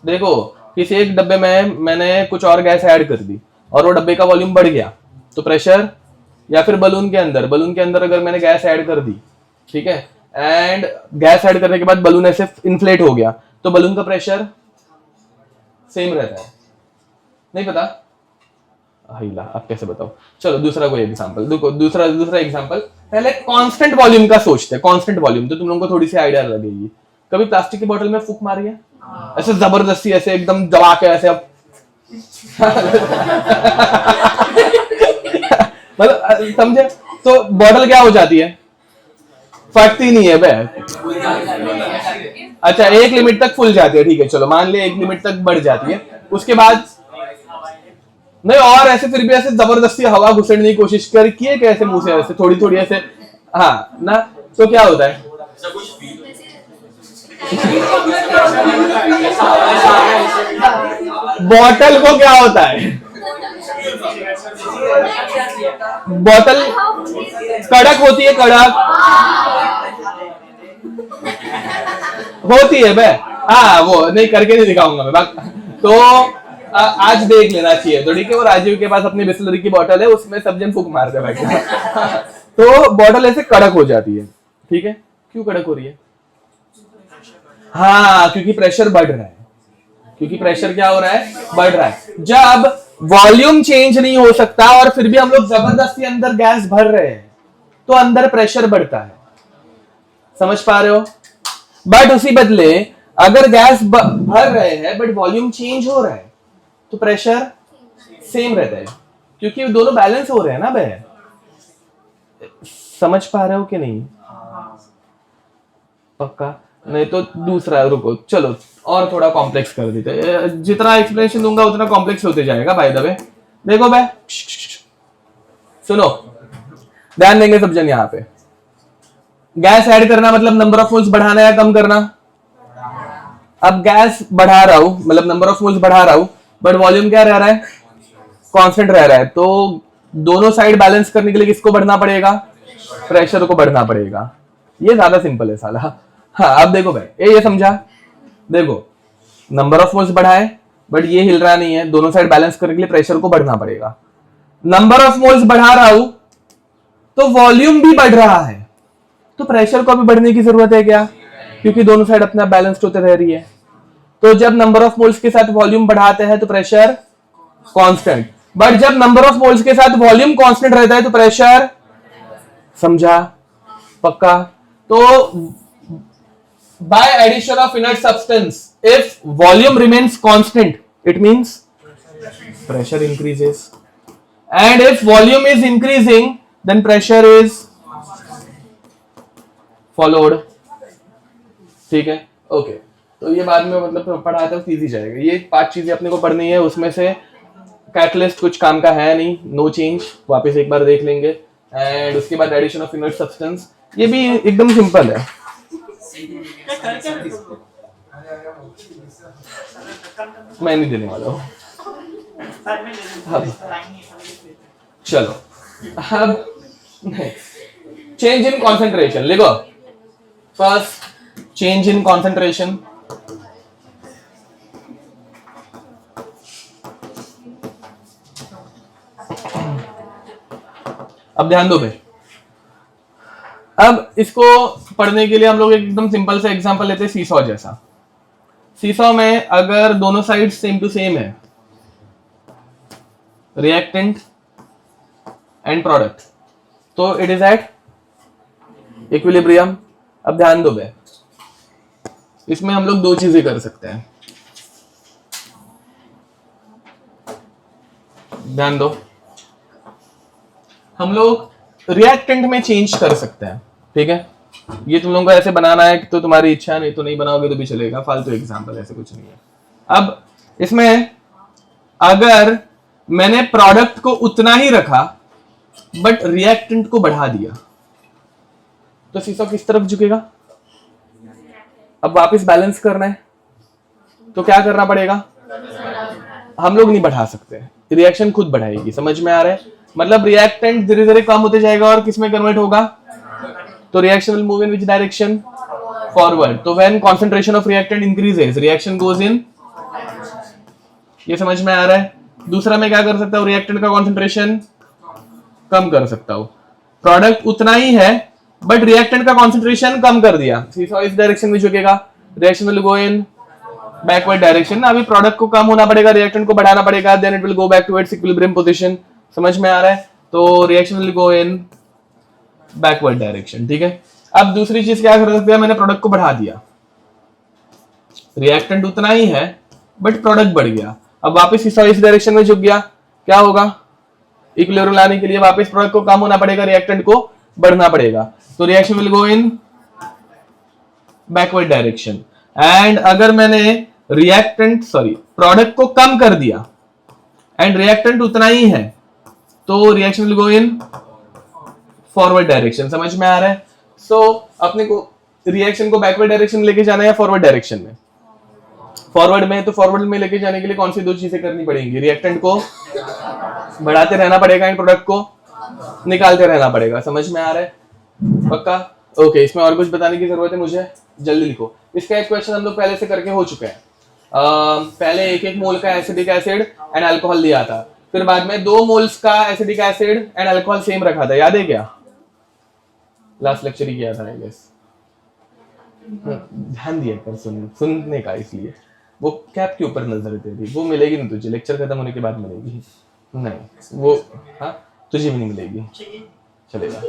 देखो, किसी एक डब्बे में मैंने कुछ और गैस ऐड कर दी और वो डब्बे का वॉल्यूम बढ़ गया, तो प्रेशर, या फिर बलून के अंदर अगर मैंने गैस ऐड कर दी, ठीक है, एंड गैस ऐड करने के बाद बलून ऐसे इन्फ्लेट हो गया, तो बलून का प्रेशर सेम रहता है? नहीं पता? हिला, अब कैसे बताओ? चलो दूसरा कोई एग्जांपल देखो. दूसरा एग्जांपल. पहले कांस्टेंट वॉल्यूम का सोचते हैं. कांस्टेंट वॉल्यूम तो तुम लोगों को थोड़ी सी आइडिया लगेगी. कभी प्लास्टिक की बोतल में फूंक मारी है? ऐसे जबरदस्ती ऐसे एकदम दबा के ऐसे, अब मतलब समझे? तो बॉटल क्या हो जाती है? फटती नहीं है बे. अच्छा, एक लिमिट तक फुल जाती है. ठीक है, चलो मान लिया एक लिमिट तक बढ़ जाती है. उसके बाद नहीं, और ऐसे फिर भी ऐसे जबरदस्ती हवा घुसड़ने की कोशिश की है कैसे मुंह से ऐसे थोड़ी थोड़ी ऐसे, हाँ ना, तो क्या होता है? बॉटल को क्या होता है? बोतल कड़क होती है, कड़क होती है बे. हाँ, वो नहीं करके नहीं दिखाऊंगा मैं. तो आज देख लेना चाहिए. तो ठीक है, वो राजीव के पास अपनी बिस्लरी की बोतल है, उसमें सब जन फूंक मारते हैं बैठ. तो बोतल ऐसे कड़क हो जाती है. ठीक है. क्यों कड़क हो रही है? हाँ, क्योंकि प्रेशर बढ़ रहा है. क्योंकि प्रेशर क्या हो रहा है? बढ़ रहा है. जब वॉल्यूम चेंज नहीं हो सकता और फिर भी हम लोग जबरदस्ती अंदर गैस भर रहे हैं, तो अंदर प्रेशर बढ़ता है. समझ पा रहे हो? बट उसी बदले अगर गैस भर रहे हैं बट वॉल्यूम चेंज हो रहा है, तो प्रेशर सेम रहता है, क्योंकि दोनों बैलेंस हो रहे हैं ना बे. समझ पा रहे हो कि नहीं? पक्का? नहीं तो दूसरा, रुको, चलो और थोड़ा कॉम्प्लेक्स कर देते. जितना एक्सप्लेनेशन दूंगा उतना कॉम्प्लेक्स होते जाएगा. बाय द वे, देखो बे, सुनो, ध्यान देंगे सब जन. यहाँ पे गैस ऐड करना मतलब नंबर ऑफ मोल्स बढ़ाना या कम करना? अब गैस बढ़ा रहा हूं, मतलब नंबर ऑफ मोल्स बढ़ा रहा हूं, बट वॉल्यूम क्या रह रहा है, कांस्टेंट रह रहा है। तो दोनों साइड बैलेंस करने के लिए किसको बढ़ना पड़ेगा, प्रेशर को बढ़ना पड़ेगा। ये ज्यादा सिंपल है साला। हाँ अब देखो भाई, ये समझा, देखो नंबर ऑफ मोल्स बढ़ा है बट ये हिल रहा नहीं है, दोनों साइड बैलेंस करने के लिए प्रेशर को बढ़ना पड़ेगा। नंबर ऑफ मोल्स बढ़ा रहा हूं तो वॉल्यूम भी बढ़ रहा है, तो प्रेशर को भी बढ़ने की जरूरत है क्या, क्योंकि दोनों साइड अपना बैलेंस्ड होते रह रही है। तो जब नंबर ऑफ मोल्स के साथ वॉल्यूम बढ़ाते हैं तो प्रेशर कांस्टेंट, बट जब नंबर ऑफ मोल्स के साथ वॉल्यूम कांस्टेंट रहता है तो प्रेशर, समझा, पक्का। तो by addition of inert substance, if volume remains constant, it means pressure increases, and if volume is increasing then pressure is followed। ठीक है, ओके। तो ये बाद में मतलब पढ़ाते वक्त इजी जाएगा। ये 5 चीजें अपने को पढ़नी है, उसमें से कैटलिस्ट कुछ काम का है नहीं, नो चेंज, वापस एक बार देख लेंगे। एंड उसके बाद एडिशन ऑफ इनर्ट सब्सटेंस, ये भी एकदम सिंपल है। मैं नहीं देने वाला हूँ। चलो अब चेंज इन कॉन्सेंट्रेशन लिखो। फर्स्ट चेंज इन कॉन्सेंट्रेशन, अब ध्यान दो भाई। अब इसको पढ़ने के लिए हम लोग एकदम सिंपल सा एग्जांपल लेते हैं, सीसॉ जैसा। सीसॉ में अगर दोनों साइड सेम टू सेम है, रिएक्टेंट एंड प्रोडक्ट, तो इट इज एट इक्विलिब्रियम। अब ध्यान दो बे, इसमें हम लोग 2 चीजें कर सकते हैं, ध्यान दो। हम लोग रिएक्टेंट में चेंज कर सकते हैं, ठीक है। ये तुम लोगों को ऐसे बनाना है तो तुम्हारी इच्छा, नहीं तो नहीं बनाओगे तो भी चलेगा, फालतू एग्जांपल, ऐसे कुछ नहीं है। अब इसमें अगर मैंने प्रोडक्ट को उतना ही रखा बट रिएक्टेंट को बढ़ा दिया तो सीसॉ किस तरफ झुकेगा। अब वापस बैलेंस करना है तो क्या करना पड़ेगा, हम लोग नहीं बढ़ा सकते, रिएक्शन खुद बढ़ाएगी। समझ में आ रहा है, मतलब रिएक्टेंट धीरे धीरे कम होते जाएगा और किसमें कन्वर्ट होगा, तो reaction will move in which direction, forward. तो when concentration of reactant increases reaction goes in, ये समझ में आ रहा है। दूसरा मैं क्या कर सकता हूँ, रिएक्टेंट का कंसंट्रेशन कम कर सकता हूँ, प्रोडक्ट उतना ही है बट रिएक्टेंट का कंसंट्रेशन कम कर दिया, सीसॉ इस डायरेक्शन में झुकेगा, reaction will go in backward direction ना। अभी प्रोडक्ट को कम होना पड़ेगा, रिएक्टेंट को बढ़ाना पड़ेगा, then it will go back to its equilibrium position. समझ में आ रहा है, तो reaction will go in backward direction, ठीक है। अब दूसरी चीज क्या कर सकते हैं, मैंने प्रोडक्ट को बढ़ा दिया, रिएक्टेंट उतना ही है बट प्रोडक्ट बढ़ गया, अब वापस सीसॉ इस डायरेक्शन में झुक गया, क्या होगा, इक्विलिब्रियम लाने के लिए वापस प्रोडक्ट को कम होना पड़ेगा, रिएक्टेंट को बढ़ना पड़ेगा, तो reaction will go in backward direction. And अगर मैंने प्रोडक्ट को कम कर दिया एंड रिएक्टेंट उतना ही है तो reaction will go in forward direction. समझ में आ रहा है। सो अपने को रिएक्शन को बैकवर्ड डायरेक्शन में लेके जाना है या फॉरवर्ड डायरेक्शन में, फॉरवर्ड में, तो फॉरवर्ड में लेके जाने के लिए कौन सी 2 चीजें करनी पड़ेंगी, रिएक्टेंट को बढ़ाते रहना पड़ेगा एंड प्रोडक्ट को निकालते रहना पड़ेगा। समझ में आ रहा है, पक्का, ओके। इसमें और कुछ बताने की जरूरत है मुझे, जल्दी लिखो। इसका एक क्वेश्चन हम लोग पहले से करके हो चुके हैं। पहले 1-1 मोल का एसिडिक एसिड एंड अल्कोहल दिया था, फिर बाद में 2 मोल्स का acidic acid and alcohol same रखा था, याद है क्या, लास्ट लेक्चर ही किया था आई गेस। ध्यान दिया कर सुनने का, इसलिए वो कैप के ऊपर नजर तेरी वो मिलेगी नहीं तुझे, लेक्चर खत्म होने के बाद मिलेगी, नहीं वो, हाँ तुझे भी नहीं मिलेगी, चलेगा।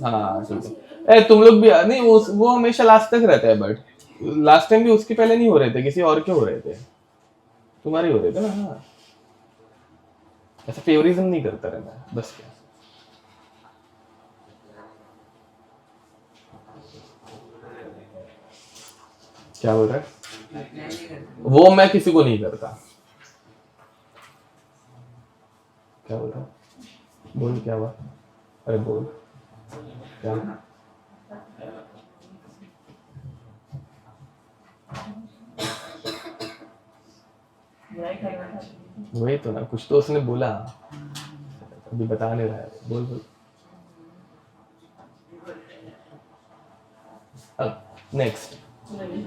हाँ ठीक है। तुम लोग भी नहीं, वो हमेशा लास्ट तक रहता है, बट लास्ट टाइम भी उसके पहले नहीं हो रहे थे, किसी और के हो रहे थे, तुम्हारे हो रहे थे ना। हाँ ऐसा फेवरिज्म नहीं करता रहना, बस क्या बोल रहा है, वो मैं किसी को नहीं करता। क्या बोल रहा है, बोल क्या हुआ, अरे बोल क्या? वही तो ना, कुछ तो उसने बोला, अभी बता नहीं रहा है। बोल बोल। अब नेक्स्ट,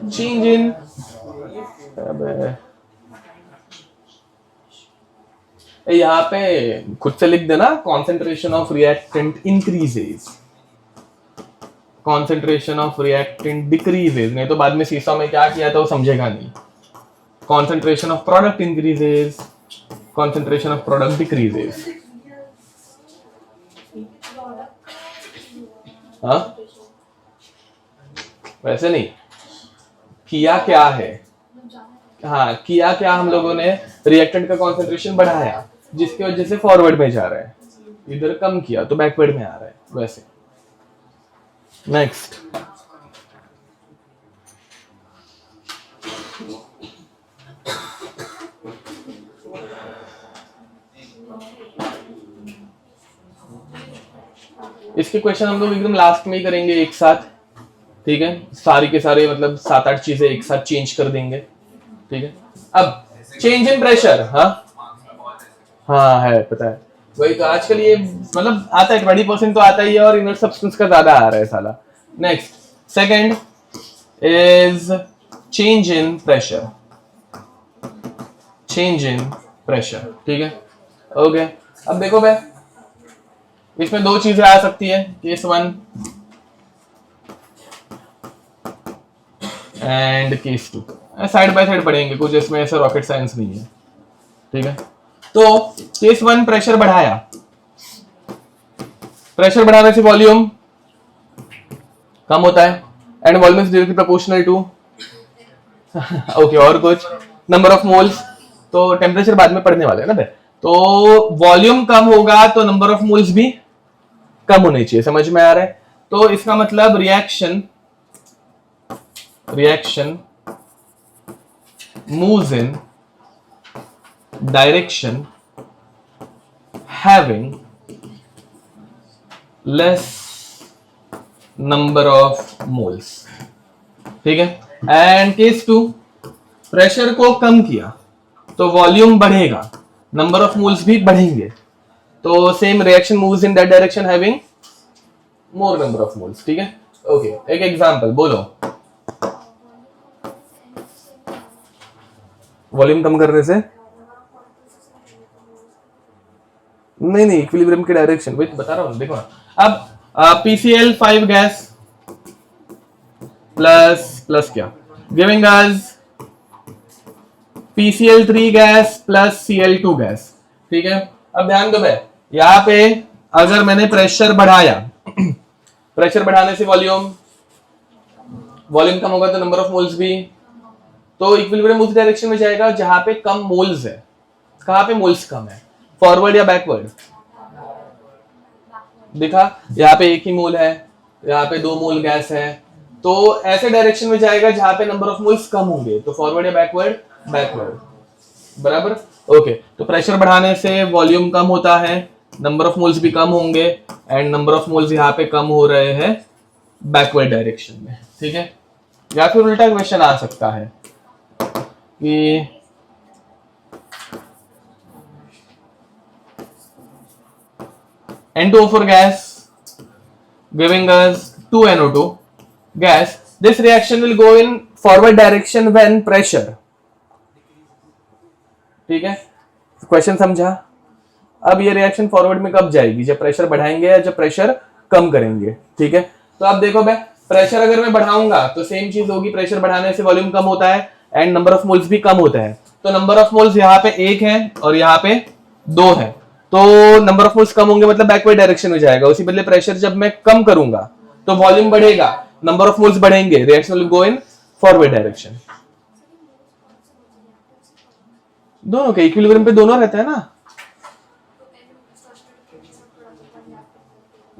चेंज इन, यहाँ पे खुद से लिख देना, concentration of reactant increases, concentration of reactant decreases, नहीं तो बाद में सीसा में क्या किया था वो समझेगा नहीं। Concentration of product increases, concentration of product decreases. हाँ, वैसे नहीं, किया क्या है, हाँ किया क्या, हम लोगों ने रिएक्टेंट का कॉन्सेंट्रेशन बढ़ाया जिसकी वजह से फॉरवर्ड में जा रहा है, इधर कम किया तो बैकवर्ड में आ रहा है, वैसे। नेक्स्ट, इसके क्वेश्चन हम लोग एकदम लास्ट में ही करेंगे एक साथ, ठीक है, सारी के सारे मतलब 7-8 चीजें एक साथ चेंज कर देंगे, ठीक है। अब चेंज इन प्रेशर, हाँ है पता है, वही तो आजकल ये मतलब आता है 20% तो आता ही है, और इनर्ट सब्सटेंस का ज्यादा आ रहा है साला। Next, second is change in pressure, change in pressure, ठीक है, ओके। अब देखो भाई, इसमें दो चीजें आ सकती है, case 1 and case 2, side by side पढ़ेंगे, कुछ इसमें ऐसा रॉकेट साइंस नहीं है, ठीक है। तो केस 1, प्रेशर बढ़ाया, प्रेशर बढ़ाने से वॉल्यूम कम होता है, and volume is directly proportional to okay, और कुछ नंबर ऑफ मोल्स, तो टेम्परेचर बाद में पढ़ने वाले हैं ना भाई, तो वॉल्यूम कम होगा तो नंबर ऑफ मोल्स भी कम होने चाहिए, समझ में आ रहा है। तो इसका मतलब reaction moves in direction having less number of moles, ठीक है। एंड केस 2, प्रेशर को कम किया तो वॉल्यूम बढ़ेगा, नंबर ऑफ मोल्स भी बढ़ेंगे, तो same reaction moves in that direction having more number of moles, ठीक है, ओके। एक एग्जांपल बोलो, वॉल्यूम कम करने से, नहीं इक्विलिब्रियम की डायरेक्शन, वही तो बता रहा हूं, देखो ना। अब PCl5 गैस प्लस क्या, giving us PCl3 gas plus Cl2 gas, ठीक है। अब ध्यान दो भाई, यहां पे अगर मैंने प्रेशर बढ़ाया प्रेशर बढ़ाने से वॉल्यूम कम होगा तो नंबर ऑफ मोल्स भी, तो इक्विलिब्रियम उस डायरेक्शन में जाएगा जहां पे कम मोल्स है। कहां पे मोल्स कम है, फॉरवर्ड या बैकवर्ड? दिखा, यहाँ पे एक ही मोल है, यहाँ पे 2 मोल गैस है, तो ऐसे डायरेक्शन में जाएगा जहां पे नंबर ऑफ मोल्स कम होंगे, तो फॉरवर्ड या बैकवर्ड? बैकवर्ड, बराबर, ओके। तो प्रेशर बढ़ाने से वॉल्यूम कम होता है, नंबर ऑफ मोल्स भी कम होंगे, एंड नंबर ऑफ मोल्स यहाँ पे कम हो रहे हैं बैकवर्ड डायरेक्शन में, ठीक है। या फिर उल्टा क्वेश्चन आ सकता है कि N2O4 gas giving us 2NO2 gas. This reaction will go in forward direction when pressure, ठीक है, क्वेश्चन समझा। अब ये रिएक्शन फॉरवर्ड में कब जाएगी, जब प्रेशर बढ़ाएंगे या जब प्रेशर कम करेंगे, ठीक है। तो आप देखो भाई, प्रेशर अगर मैं बढ़ाऊंगा तो सेम चीज होगी, प्रेशर बढ़ाने से वॉल्यूम कम होता है एंड नंबर ऑफ मोल्स भी कम होता है, तो नंबर ऑफ मोल्स यहाँ पे 1 है और यहाँ पे 2 है, तो नंबर ऑफ मोल्स कम होंगे मतलब बैकवर्ड डायरेक्शन में जाएगा। उसी बदले प्रेशर जब मैं कम करूंगा तो वॉल्यूम बढ़ेगा, नंबर ऑफ मोल्स बढ़ेंगे, reaction will go in forward direction. दोनों के इक्विलिब्रियम पे दोनों रहता है ना,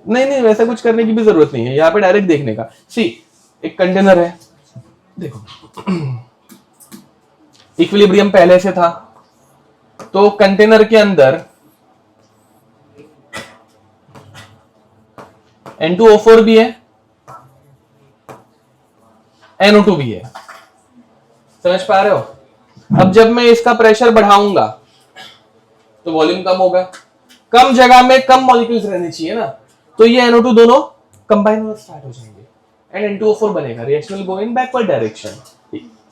नहीं वैसा कुछ करने की भी जरूरत नहीं है, यहाँ पे डायरेक्ट देखने का। सी, एक कंटेनर है, देखो इक्विलिब्रियम पहले से था, तो कंटेनर के अंदर N2O4 भी है, NO2 भी है। समझ पा रहे हो? अब जब मैं इसका प्रेशर बढ़ाऊंगा तो वॉल्यूम कम होगा, कम जगह में कम मॉलिक्यूल्स रहने चाहिए ना, तो ये NO2 दोनों कंबाइन होना स्टार्ट हो जाएंगे एंड N2O4 बनेगा। Reaction will go in backward direction.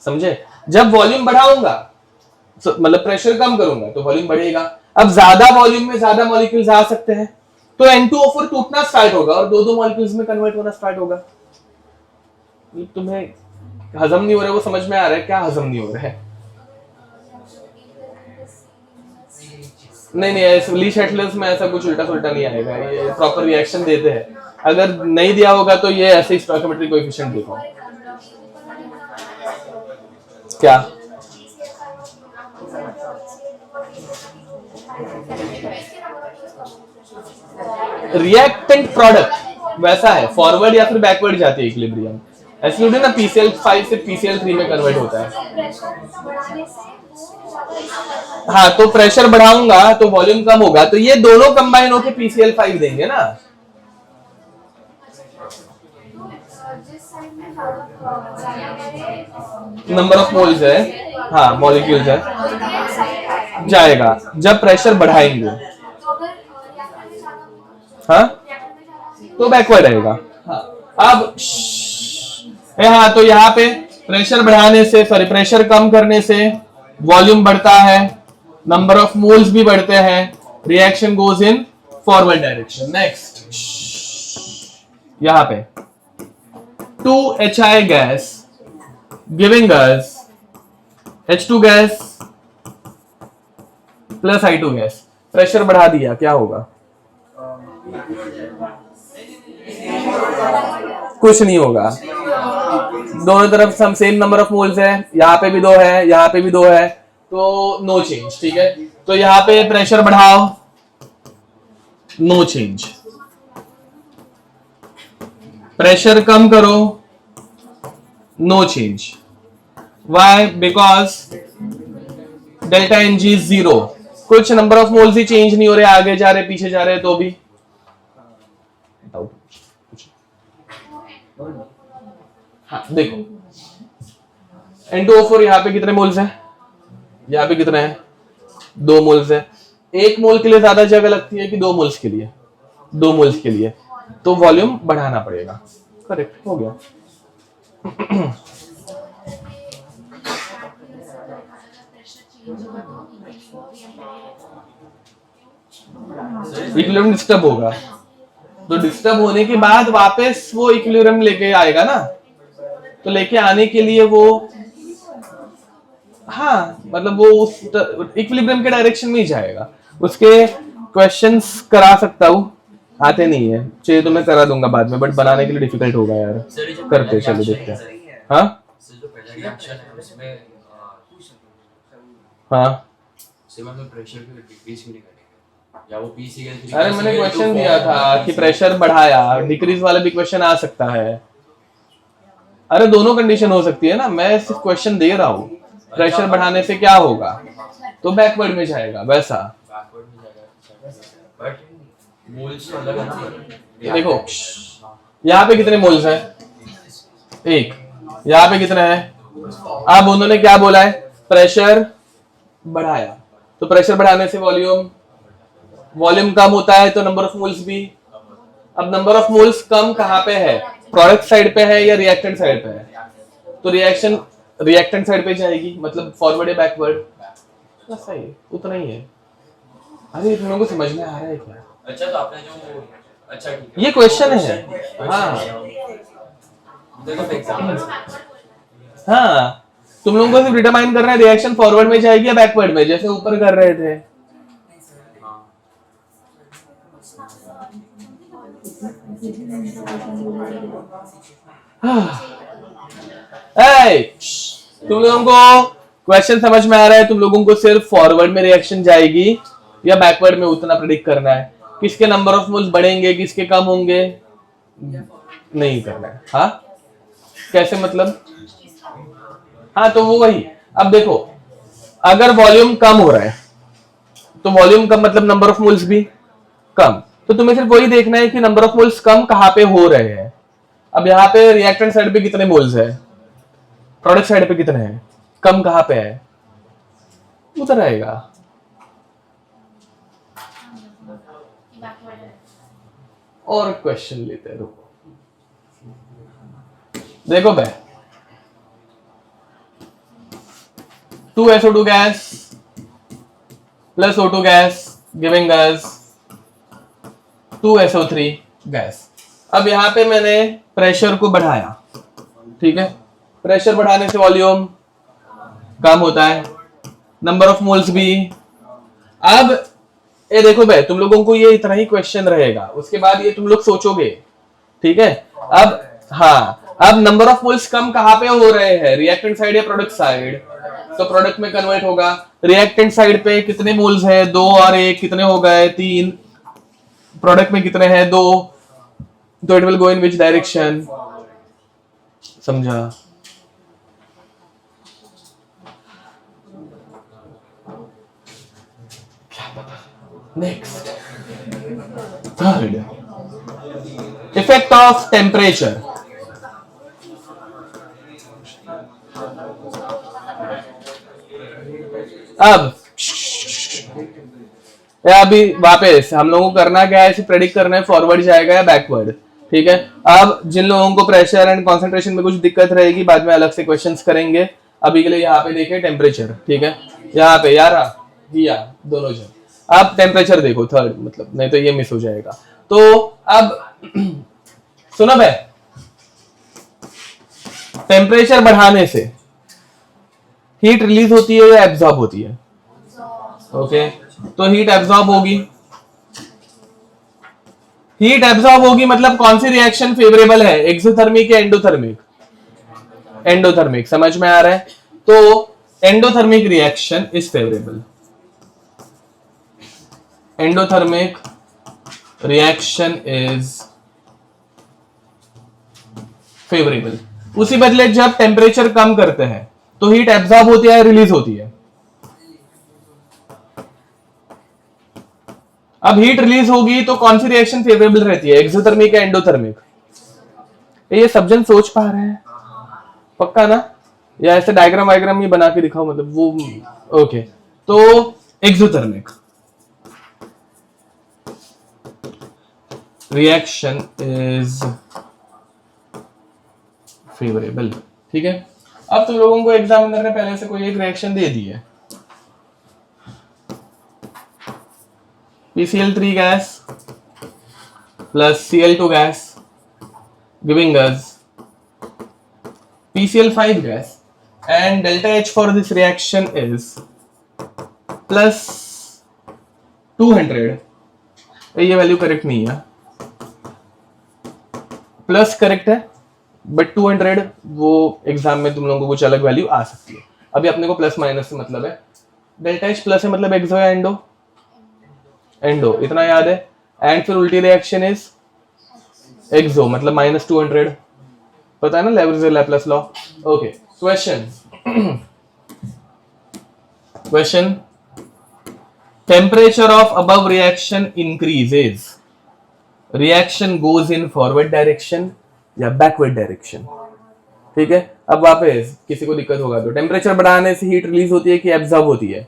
समझे? जब वॉल्यूम बढ़ाऊंगा मतलब प्रेशर कम करूंगा तो वॉल्यूम बढ़ेगा। अब ज्यादा वॉल्यूम में ज्यादा मॉलिक्यूल्स आ सकते हैं तो N2O4 टूटना स्टार्ट होगा और दो मॉलिक्यूल्स में कन्वर्ट होना स्टार्ट होगा। तुम्हें हजम नहीं हो रहा है वो समझ में आ रहा है? क्या हजम नहीं हो रहा है? नहीं ली शेटलर्स में ऐसा कुछ उल्टा सुल्टा नहीं आएगा, ये प्रॉपर रिएक्शन देते हैं। अगर नहीं दिया होगा तो ये ऐसे ही स्टोइकियोमेट्रिक कोएफिशिएंट देखो। क्या रिएक्टेंट प्रोडक्ट वैसा है, फॉरवर्ड या फिर बैकवर्ड जाती है इक्विलिब्रियम। ऐसे ना PCl5 से PCl3 में कन्वर्ट होता है। हाँ, तो प्रेशर बढ़ाऊंगा तो वॉल्यूम कम होगा, तो ये दोनों कंबाइन होकर PCl5 देंगे ना। नंबर ऑफ मोल्स है, हाँ मॉलिक्यूल्स है, जाएगा जब प्रेशर बढ़ाएंगे। हाँ तो बैकवर्ड आएगा। हाँ, अब हाँ तो यहाँ पे प्रेशर बढ़ाने से प्रेशर कम करने से वॉल्यूम बढ़ता है, नंबर ऑफ मोल्स भी बढ़ते हैं, reaction goes in forward direction. Next यहाँ पे 2HI gas giving us H2 gas plus I2 gas. Pressure बढ़ा दिया, क्या होगा? कुछ नहीं होगा, दोनों तरफ सेम नंबर ऑफ मोल्स है, यहाँ पे भी 2 है, यहाँ पे भी 2 है, तो नो चेंज। ठीक है, तो यहाँ पे प्रेशर बढ़ाओ, नो चेंज। प्रेशर कम करो, no change. Why? Because delta NG is 0। कुछ नंबर ऑफ मोल्स ही चेंज नहीं हो रहे, आगे जा रहे पीछे जा रहे, तो भी हाँ देखो N2O4 यहाँ पे कितने मोल्स हैं? यहाँ पे कितने हैं? 2 मोल्स है। 1 मोल के लिए ज्यादा जगह लगती है कि 2 मोल्स के लिए? 2 मोल्स के लिए, तो वॉल्यूम बढ़ाना पड़ेगा। करेक्ट हो गया। इक्विलिब्रियम डिस्टर्ब होगा, तो डिस्टर्ब होने के बाद वापस वो इक्विलिब्रियम लेके आएगा ना, तो लेके आने के लिए वो हाँ मतलब वो उस इक्विलिब्रियम के डायरेक्शन में ही जाएगा। उसके क्वेश्चंस करा सकता हूँ, आते नहीं है, चाहिए तो मैं करा दूंगा बाद में, बट बनाने के लिए डिफिकल्ट होगा यार। करते चलो देखते हैं। हाँ हाँ अरे मैंने क्वेश्चन दिया था कि प्रेशर बढ़ाया, डिक्रीज वाला भी क्वेश्चन आ सकता है। अरे दोनों कंडीशन हो सकती है ना, मैं सिर्फ क्वेश्चन दे रहा हूँ। प्रेशर बढ़ाने से क्या होगा, तो बैकवर्ड में जाएगा वैसा। देखो यहाँ पे कितने मोल्स हैं? 1। यहाँ पे कितने हैं? अब उन्होंने क्या बोला है? प्रेशर बढ़ाया, तो प्रेशर बढ़ाने से वॉल्यूम कम होता है, तो नंबर ऑफ मोल्स भी। अब नंबर ऑफ मोल्स कम कहाँ पे है? प्रोडक्ट साइड पे है या रिएक्टेंट साइड पे है? तो रिएक्शन रिएक्टेंट साइड पे जाएगी, मतलब फॉरवर्ड या बैकवर्ड? सही है, उतना ही है। अरे तुम लोगों को समझ में आ रहा है क्या? अच्छा तो आपने जो अच्छा ये क्वेश्चन है। हाँ हाँ तुम लोगों को सिर्फ डिटरमाइन करना है रिएक्शन फॉरवर्ड में जाएगी या बैकवर्ड में, जैसे ऊपर कर रहे थे। तुम लोगों को क्वेश्चन समझ में आ रहा है? तुम लोगों को सिर्फ फॉरवर्ड में रिएक्शन जाएगी या बैकवर्ड में उतना प्रेडिक्ट करना है। किसके नंबर ऑफ मोल्स बढ़ेंगे, किसके कम होंगे, नहीं करना है। हाँ कैसे मतलब? हाँ तो वो वही। अब देखो अगर वॉल्यूम कम हो रहा है तो वॉल्यूम कम मतलब नंबर ऑफ मोल्स भी कम, तो तुम्हें सिर्फ वही देखना है कि नंबर ऑफ मोल्स कम कहां पे हो रहे हैं। अब यहाँ पे रिएक्टेंट साइड पे कितने मोल्स है, प्रोडक्ट साइड पे कितने हैं, कम कहां पे है, उधर आएगा। और क्वेश्चन लेते हैं, रुको देखो भाई, 2SO2 gas plus O2 gas giving us 2SO3 gas. अब यहां पे मैंने प्रेशर को बढ़ाया, ठीक है, प्रेशर बढ़ाने से वॉल्यूम कम होता है, नंबर ऑफ मोल्स भी। अब ये देखो भाई, तुम लोगों को ये इतना ही क्वेश्चन रहेगा, उसके बाद ये तुम लोग सोचोगे, ठीक है। अब हाँ, अब नंबर ऑफ मोल्स कम कहां पे हो रहे हैं, रिएक्टेंट साइड या प्रोडक्ट साइड, तो प्रोडक्ट में कन्वर्ट होगा। रिएक्टेंट साइड पे कितने मोल्स है, 2 और 1 कितने हो गए, 3। प्रोडक्ट में कितने हैं, 2, तो it will go in which direction, समझा। Next, third, effect of temperature. अब अभी वापस हम लोगों को करना क्या है, इसे प्रेडिक्ट करना है फॉरवर्ड जाएगा या बैकवर्ड, ठीक है। अब जिन लोगों को प्रेशर एंड कंसंट्रेशन में कुछ दिक्कत रहेगी, बाद में अलग से क्वेश्चंस करेंगे। अभी के लिए यहाँ पे देखें टेम्परेचर, ठीक है, यहाँ पे यार या दोनों जन। अब टेम्परेचर देखो थर्ड, मतलब नहीं तो ये मिस हो जाएगा। तो अब सुनो भाई, टेम्परेचर बढ़ाने से हीट रिलीज होती है या एब्जॉर्ब होती है? ओके, तो हीट एब्जॉर्ब होगी। हीट एब्जॉर्ब होगी मतलब कौन सी रिएक्शन फेवरेबल है, एक्सोथर्मिक या एंडोथर्मिक? एंडोथर्मिक, समझ में आ रहा है। तो endothermic reaction is favourable, endothermic reaction is favourable. उसी बदले जब टेम्परेचर कम करते हैं तो हीट एब्जॉर्ब होती है, रिलीज होती है? अब हीट रिलीज होगी तो कौन सी रिएक्शन फेवरेबल रहती है, एक्सोथर्मिक या एंडोथर्मिक? ये सब जन सोच पा रहे हैं पक्का ना, या ऐसे डायग्राम वायग्राम ही बना के दिखाओ, मतलब वो ओके। तो एक्सोथर्मिक रिएक्शन इज फेवरेबल, ठीक है। अब तुम लोगों को एग्जामिनर ने पहले से कोई एक रिएक्शन दे दी है, PCl3 gas plus Cl2 gas giving us PCl5 gas, and delta H for this reaction is plus 200। ये वैल्यू करेक्ट नहीं है, प्लस करेक्ट है बट 200 वो एग्जाम में तुम लोगों को कुछ अलग वैल्यू आ सकती है। अभी अपने को प्लस माइनस से मतलब है, डेल्टा एच प्लस है मतलब एक्सो या एंडो, एंडो इतना याद है। एंड फिर उल्टी रिएक्शन इज एक्सो मतलब माइनस 200, पता है ना Laplace law. Okay, question, temperature of above reaction increases, reaction goes in forward direction या बैकवर्ड डायरेक्शन, ठीक है। अब वापस किसी को दिक्कत होगा तो टेम्परेचर बढ़ाने से हीट रिलीज होती है कि एब्जॉर्ब होती है?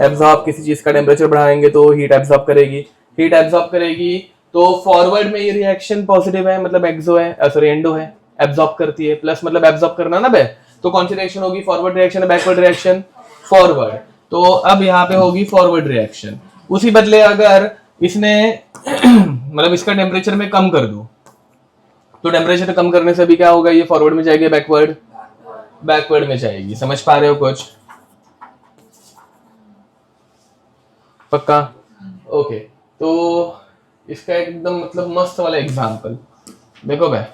एब्जॉर्ब, किसी चीज का टेम्परेचर बढ़ाएंगे तो हीट एब्जॉर्ब करेगी, हीट एब्जॉर्ब करेगी तो फॉरवर्ड में ये रिएक्शन पॉजिटिव है मतलब एक्सो है, सॉरी एंडो है, एब्जॉर्ब करती है, प्लस मतलब एब्जॉर्ब करना ना बे, तो कौन सी रिएक्शन होगी, फॉरवर्ड रिएक्शन है बैकवर्ड रिएक्शन? फॉरवर्ड। तो अब यहाँ पे होगी फॉरवर्ड रिएक्शन। उसी बदले अगर इसने मतलब इसका टेम्परेचर में कम कर दो तो टेम्परेचर कम करने से भी क्या होगा, ये फॉरवर्ड में जाएगी बैकवर्ड, बैकवर्ड में जाएगी। समझ पा रहे हो कुछ? पक्का? ओके, तो इसका एकदम मतलब मस्त वाला एग्जांपल देखो भाई,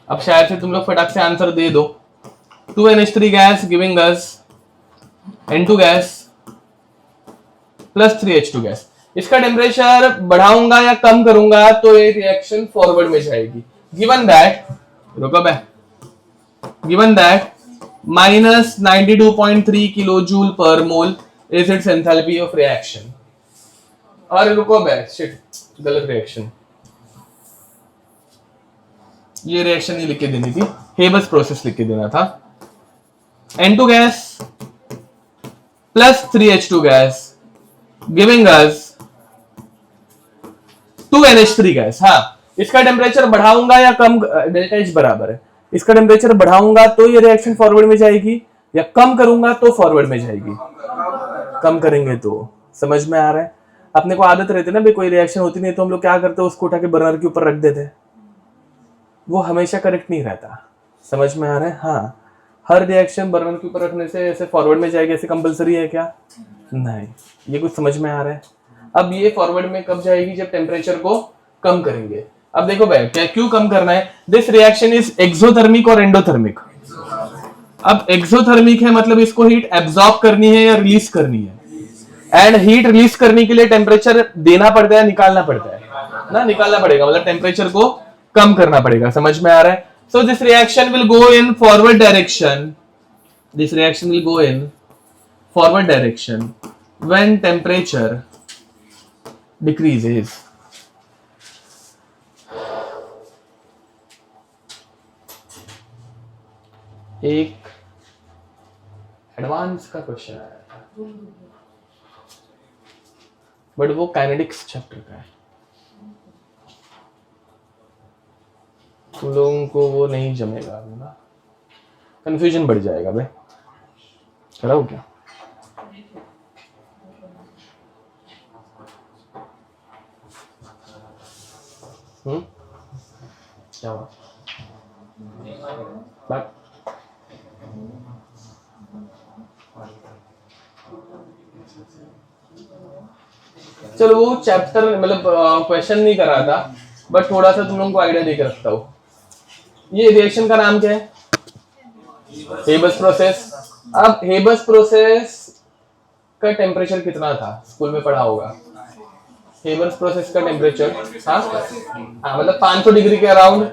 अब शायद से तुम लोग फटाक से आंसर दे दो। 2NH3 gas giving us N2 gas plus 3H2 gas. इसका टेम्परेचर बढ़ाऊंगा या कम करूंगा तो ये रिएक्शन फॉरवर्ड में जाएगी। गिवन दैट, रुको बे, given that minus 92.3 kilo joule per mole is its enthalpy of reaction. और रुको बे, शिट, गलत रिएक्शन, ये रिएक्शन नहीं लिख के देनी थी, हेबस प्रोसेस लिख के देना था। N2 gas plus 3H2 gas giving us 2NH3 gas. हाँ, इसका टेम्परेचर बढ़ाऊंगा या कम, डेल्टा एच बराबर है, इसका टेम्परेचर बढ़ाऊंगा तो ये रिएक्शन फॉरवर्ड में जाएगी, या कम करूंगा तो फॉरवर्ड में जाएगी, कम करेंगे तो। समझ में आ रहा है? अपने को आदत रहती है ना भाई, कोई रिएक्शन होती नहीं तो हम लोग क्या करते हैं, उसको उठा के बर्नर के ऊपर रख देते हैं, वो हमेशा करेक्ट नहीं रहता। समझ में आ रहा है? हाँ, हर रिएक्शन बर्नर के ऊपर रखने से ऐसे फॉरवर्ड में जाएगी ऐसे कंपलसरी है क्या? नहीं। ये कुछ समझ में आ रहा है? अब ये फॉरवर्ड में कब जाएगी? जब टेम्परेचर को कम करेंगे। अब देखो भाई, क्या क्यों कम करना है? दिस रिएक्शन इज एक्सोथर्मिक और एंडोथर्मिक। अब एक्सोथर्मिक है मतलब इसको हीट एब्जॉर्ब करनी है या रिलीज करनी है, एंड हीट रिलीज करने के लिए टेम्परेचर देना पड़ता है, निकालना पड़ता है ना, निकालना पड़ेगा, मतलब टेम्परेचर को कम करना पड़ेगा। समझ में आ रहा है? So this reaction will go in forward direction, this reaction will go in forward direction when temperature decreases. एक एडवांस का क्वेश्चन आया था, बट वो काइनेटिक्स चैप्टर का है, तुम लोगों को वो नहीं जमेगा ना, कंफ्यूजन बढ़ जाएगा भाई। कराओ क्या? क्या हुआ? बात चलो, वो चैप्टर मतलब क्वेश्चन नहीं करा था, बट थोड़ा सा तुम लोगों को आइडिया देकर रखता हूँ। ये रिएक्शन का नाम क्या है? Habeas process. अब हेबस प्रोसेस का टेम्परेचर कितना था? स्कूल में पढ़ा होगा। हेबस प्रोसेस का टेम्परेचर हाँ मतलब 500 डिग्री के अराउंड,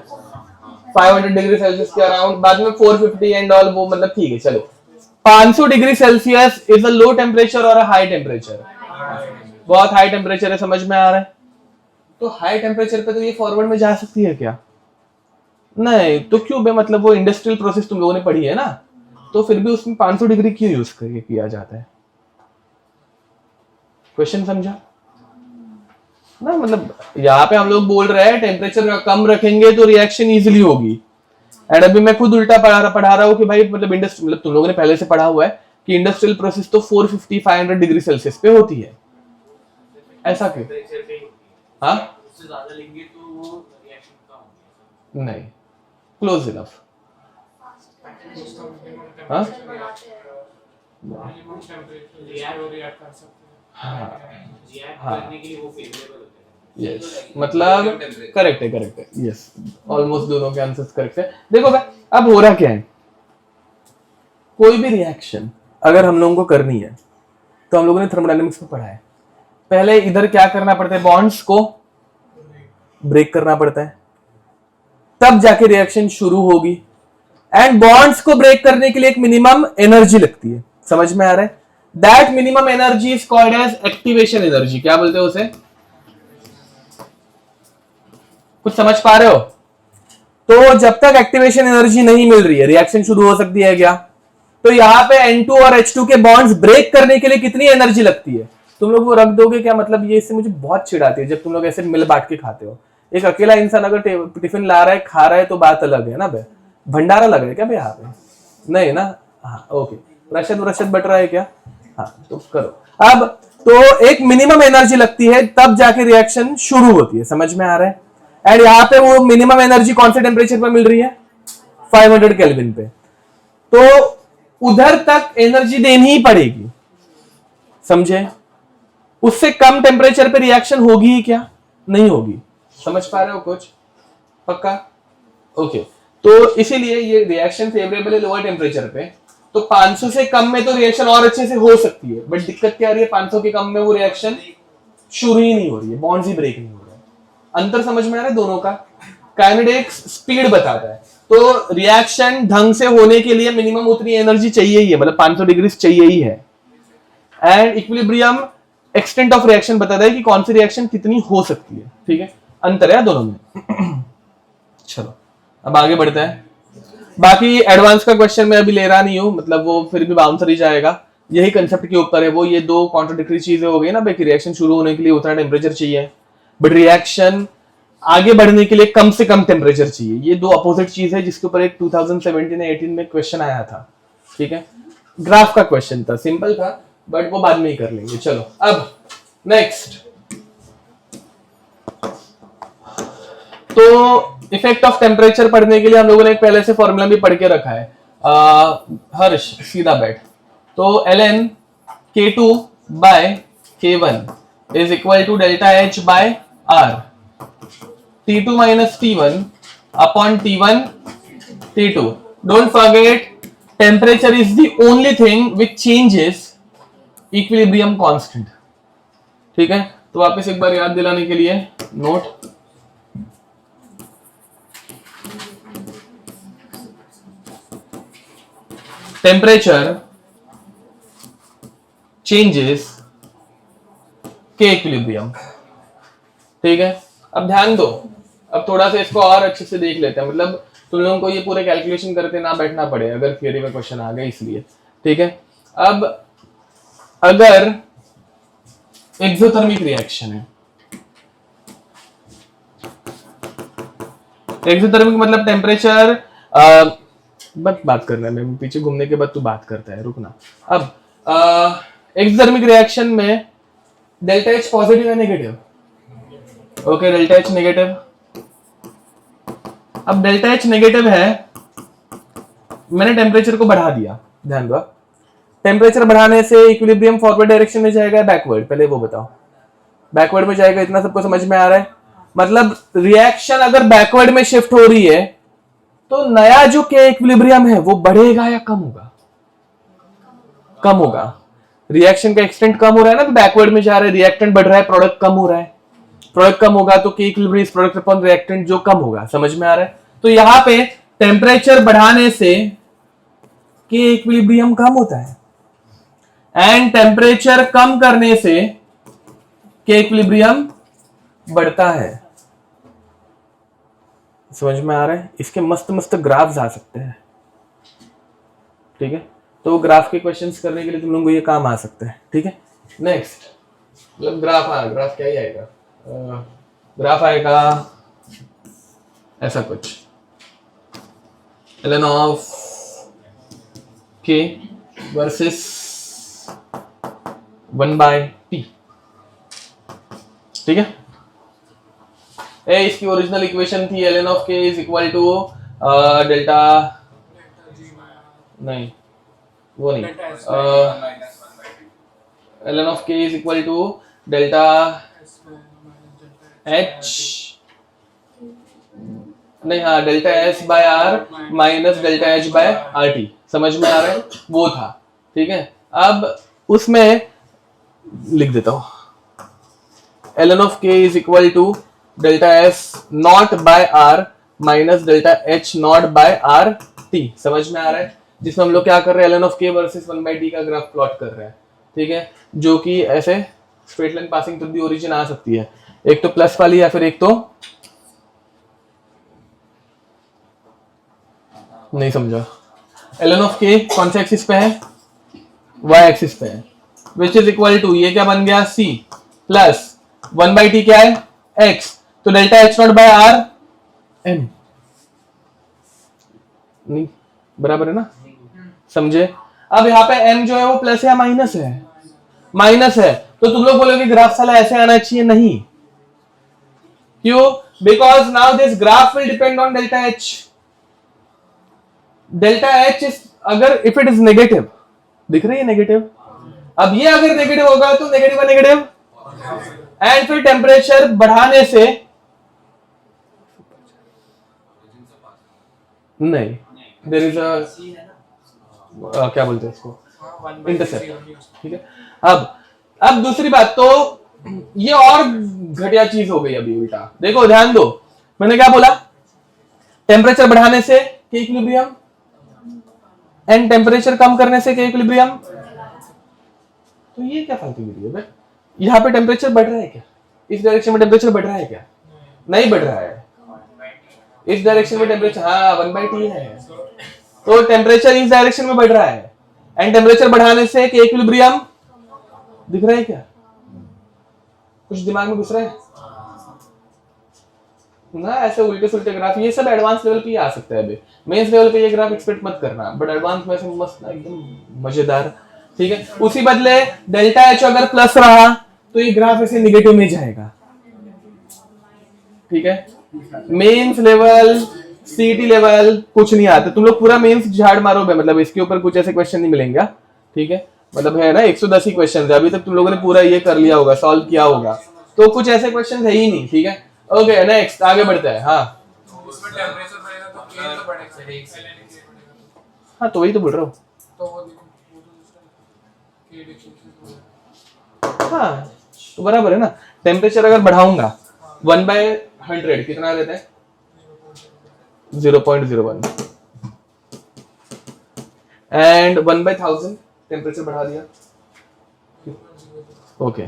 500 डिग्री सेल्सियस के अराउंड, बाद में 450 एंड ऑल, वो मतलब ठीक है। चलो, 500 degree Celsius is a low temperature और अ हाई टेम्परेचर? बहुत हाई टेम्परेचर है। समझ में आ रहा है? तो हाई टेम्परेचर पे तो ये फॉरवर्ड में जा सकती है क्या? नहीं। तो क्यों बे, मतलब वो इंडस्ट्रियल प्रोसेस तुम लोगों ने पढ़ी है ना, तो फिर भी उसमें 500 डिग्री क्यों यूज करके किया जाता है? क्वेश्चन समझा ना? मतलब यहाँ पे हम लोग बोल रहे हैं टेम्परेचर कम रखेंगे तो रिएक्शन इजीली होगी, एंड अभी मैं खुद उल्टा पढ़ा रहा हूँ कि भाई मतलब इंडस्ट्री, मतलब तुम लोगों ने पहले से पढ़ा हुआ है कि इंडस्ट्रियल प्रोसेस तो 450-500 डिग्री सेल्सियस पे होती है। ऐसा क्यों? हाँ, उससे ज्यादा लेंगे तो वो रिएक्शन कम होगी। नहीं, क्लोज इनफ। हाँ, यस, मतलब करेक्ट है, यस, ऑलमोस्ट दोनों के आंसर्स करेक्ट है। देखो भाई, अब हो रहा क्या है, कोई भी रिएक्शन अगर हम लोगों को करनी है तो हम लोगों ने थर्मोडायनेमिक्स में पढ़ा है, पहले इधर क्या करना पड़ता है, बॉन्ड्स को ब्रेक करना पड़ता है, तब जाके रिएक्शन शुरू होगी, एंड बॉन्ड्स को ब्रेक करने के लिए एक मिनिमम एनर्जी लगती है। समझ में आ रहा है? That minimum energy is called as activation energy. क्या बोलते हो उसे? कुछ समझ पा रहे हो? तो जब तक एक्टिवेशन एनर्जी नहीं मिल रही है रिएक्शन शुरू हो सकती है क्या? तो यहां पे N2 और H2 के बॉन्ड्स ब्रेक करने के लिए कितनी एनर्जी लगती है? तुम लोग वो रख दोगे क्या? मतलब ये इससे मुझे बहुत चिढ़ाती है जब तुम लोग ऐसे मिल बांट के खाते हो। एक अकेला इंसान अगर टिफिन ला रहा है, खा रहा है, तो बात अलग है ना भाई। भंडारा लग रहा है क्या भाई यहाँ पे? नहीं ना? हाँ, ओके। प्रशद बट रहा है क्या? हाँ, तो करो। अब तो एक मिनिमम एनर्जी लगती है, तब जाके रिएक्शन शुरू होती है। समझ में आ रहा है? एंड यहाँ पे वो मिनिमम एनर्जी कौन से टेम्परेचर पे मिल रही है? 500 केल्विन पे। तो उधर तक एनर्जी देनी ही पड़ेगी, समझे? उससे कम टेम्परेचर पे रिएक्शन होगी ही क्या? नहीं होगी। समझ पा रहे हो कुछ? पक्का? ओके। तो इसीलिए ये रिएक्शन फेवरेबल है लोअर टेम्परेचर पे, तो 500 से कम में तो रिएक्शन और अच्छे से हो सकती है, बट दिक्कत क्या आ रही है, 500 के कम में वो रिएक्शन शुरू ही नहीं हो रही है, बॉन्ड्स ही ब्रेक नहीं हो रहा है। अंतर समझ में आ रहा है दोनों का? काइनेटिक्स स्पीड बताता है, तो रिएक्शन ढंग से होने के लिए मिनिमम उतनी एनर्जी चाहिए ही है, मतलब 500 डिग्री चाहिए ही है। And equilibrium extent of reaction बताता है कि कौन सी रिएक्शन कितनी हो सकती है, ठीक है, अंतर है दोनों में। चलो अब आगे बढ़ते हैं। बाकी एडवांस का क्वेश्चन मैं अभी ले रहा नहीं हूं, मतलब वो फिर भी बाउंसर ही जाएगा, यही कंसेप्ट के ऊपर है वो। ये दो कॉन्ट्राडिक्टरी चीजें हो गई ना, भाई रिएक्शन शुरू होने के लिए उतना टेम्परेचर चाहिए, बट रिएक्शन आगे बढ़ने के लिए कम से कम टेम्परेचर चाहिए। ये दो अपोजिट चीज है, जिसके ऊपर एक 2017-18 में क्वेश्चन आया था, ठीक है, ग्राफ का क्वेश्चन था, सिंपल था, बट वो बाद में ही कर लेंगे। चलो अब नेक्स्ट, तो इफेक्ट ऑफ टेम्परेचर पढ़ने के लिए हम लोगों ने एक पहले से फॉर्मूला भी पढ़ के रखा है। हर्ष सीधा बैठ, तो ln k2 by k1 is equal to delta H by R, t2 minus t1 upon t1 t2। Don't forget temperature is the only thing which changes equilibrium constant, ठीक है। तो वापस एक बार याद दिलाने के लिए नोट, टेम्परेचर चेंजेस के इक्विलिब्रियम, ठीक है। अब ध्यान दो, अब थोड़ा सा इसको और अच्छे से देख लेते हैं, मतलब तुम लोगों को ये पूरे कैलकुलेशन करते ना बैठना पड़े अगर थ्योरी में क्वेश्चन आ गए, इसलिए, ठीक है। अब अगर एक्सोथर्मिक रिएक्शन है, एक्सोथर्मिक मतलब टेम्परेचर, बस बात करना है, मैं पीछे घूमने के बाद तू बात करता है, रुकना। अब एक्सोथर्मिक रिएक्शन में डेल्टा एच पॉजिटिव है negative, okay, delta H negative. अब डेल्टा एच नेगेटिव है, मैंने टेम्परेचर को बढ़ा दिया, ध्यान दो, टेम्परेचर बढ़ाने से इक्विलिब्रियम फॉरवर्ड डायरेक्शन में जाएगा बैकवर्ड, पहले वो बताओ, बैकवर्ड में जाएगा, इतना सबको समझ में आ रहा है। मतलब रिएक्शन अगर बैकवर्ड में शिफ्ट हो रही है तो नया जो के इक्विलिब्रियम है वो बढ़ेगा या कम होगा? कम होगा। रिएक्शन का एक्सटेंट कम हो रहा है ना, तो बैकवर्ड में जा रहा है, रिएक्टेंट बढ़ रहा है, प्रोडक्ट कम हो रहा है, प्रोडक्ट कम होगा तो के equilibrium is product upon reactant जो कम होगा, समझ में आ रहा है। तो यहां पे टेम्परेचर बढ़ाने से के इक्विलिब्रियम कम होता है एंड टेम्परेचर कम करने से के इक्विलिब्रियम बढ़ता है, समझ में आ रहा है। इसके मस्त मस्त ग्राफ्स आ सकते हैं, ठीक है, तो ग्राफ के क्वेश्चंस करने के लिए तुम लोगों को ये काम आ सकता है, ठीक है। नेक्स्ट मतलब ग्राफ, हाँ ग्राफ क्या ही आएगा, ग्राफ आएगा ऐसा कुछ, ln of k versus 1/t, ठीक है। इसकी ओरिजिनल इक्वेशन थी ln of k is equal to delta, नहीं वो नहीं, ln of k is equal to delta h, नहीं हाँ delta s by R minus delta h by R T, समझ में आ रहा है, वो था, ठीक है। अब उसमें लिख देता हूं ln of k is equal to delta s not by R minus delta h not by R T, समझ में आ रहा है। जिसमें हम लोग क्या कर रहे हैं, ln of k versus 1/t का ग्राफ प्लॉट कर रहे हैं, ठीक है, जो कि ऐसे straight line passing through the origin आ सकती है, एक तो प्लस वाली या फिर एक तो, नहीं समझा, ln ऑफ k कौन से एक्सिस पे है, y एक्सिस पे है, विच इज इक्वल टू, ये क्या बन गया c प्लस 1/t क्या है x, तो delta h not by R m, नहीं बराबर है ना, समझे। अब यहाँ पे m जो है वो प्लस है या माइनस है, माइनस है, तो तुम लोग बोलोगे ग्राफ साला ऐसे आना चाहिए, नहीं, क्यों, because now this graph will depend on delta h, delta h is, अगर इफ इट इज नेगेटिव, दिख रही है नेगेटिव, अब ये अगर नेगेटिव होगा तो नेगेटिव है नेगेटिव, एंड फिर टेम्परेचर बढ़ाने से, नहीं देयर इज अ क्या बोलते हैं इसको, इंटरसेप्ट, ठीक है। अब दूसरी बात, तो ये और घटिया चीज हो गई अभी उल्टा, देखो ध्यान दो, मैंने क्या बोला, टेम्परेचर बढ़ाने से के इक्विलिब्रियम एंड टेम्परेचर कम करने से के इक्विलिब्रियम, तो ये क्या फालतू गिरी है, यहाँ पे टेम्परेचर बढ़ रहा है क्या? इस डायरेक्शन में टेम्परेचर बढ़ रहा है क्या? नहीं बढ़ रहा है। इस डायरेक्शन में टेम्परेचर, हाँ 1/T है, तो टेम्परेचर इस डायरेक्शन में बढ़ रहा है। एंड टेम्परेचर बढ़ाने से एक इक्विलिब्रियम दिख रहा है क्या? कुछ दिमाग में घुस रहा है ना? ऐसे उल्टे सुल्टे ग्राफ, ये सब एडवांस लेवल पे ही आ सकता है। अभी मेंस लेवल पे ये ग्राफ एक्सपेक्ट मत करना, बट एडवांस में से मस्त एकदम मजेदार। ठीक है, उसी बदले डेल्टा एच अगर प्लस रहा तो ये ग्राफ ऐसे निगेटिव में जाएगा। ठीक है, मेंस लेवल सीटी लेवल कुछ नहीं आता, तुम लोग पूरा मेंस झाड़ मारोगे, मतलब इसके ऊपर कुछ ऐसे क्वेश्चन नहीं मिलेंगे। ठीक है, मतलब है ना 110 ही क्वेश्चन है, अभी तक तुम लोगों ने पूरा ये कर लिया होगा, सॉल्व किया होगा, तो कुछ ऐसे क्वेश्चन है ही नहीं। ठीक है, ओके नेक्स्ट आगे बढ़ते हैं। हाँ हाँ, तो वही तो बोल रहा हूँ। हाँ तो बराबर है ना, टेम्परेचर अगर बढ़ाऊंगा 1/100 कितना देते हैं? 0.01 एंड 1/1000 टेम्परेचर बढ़ा दिया। ओके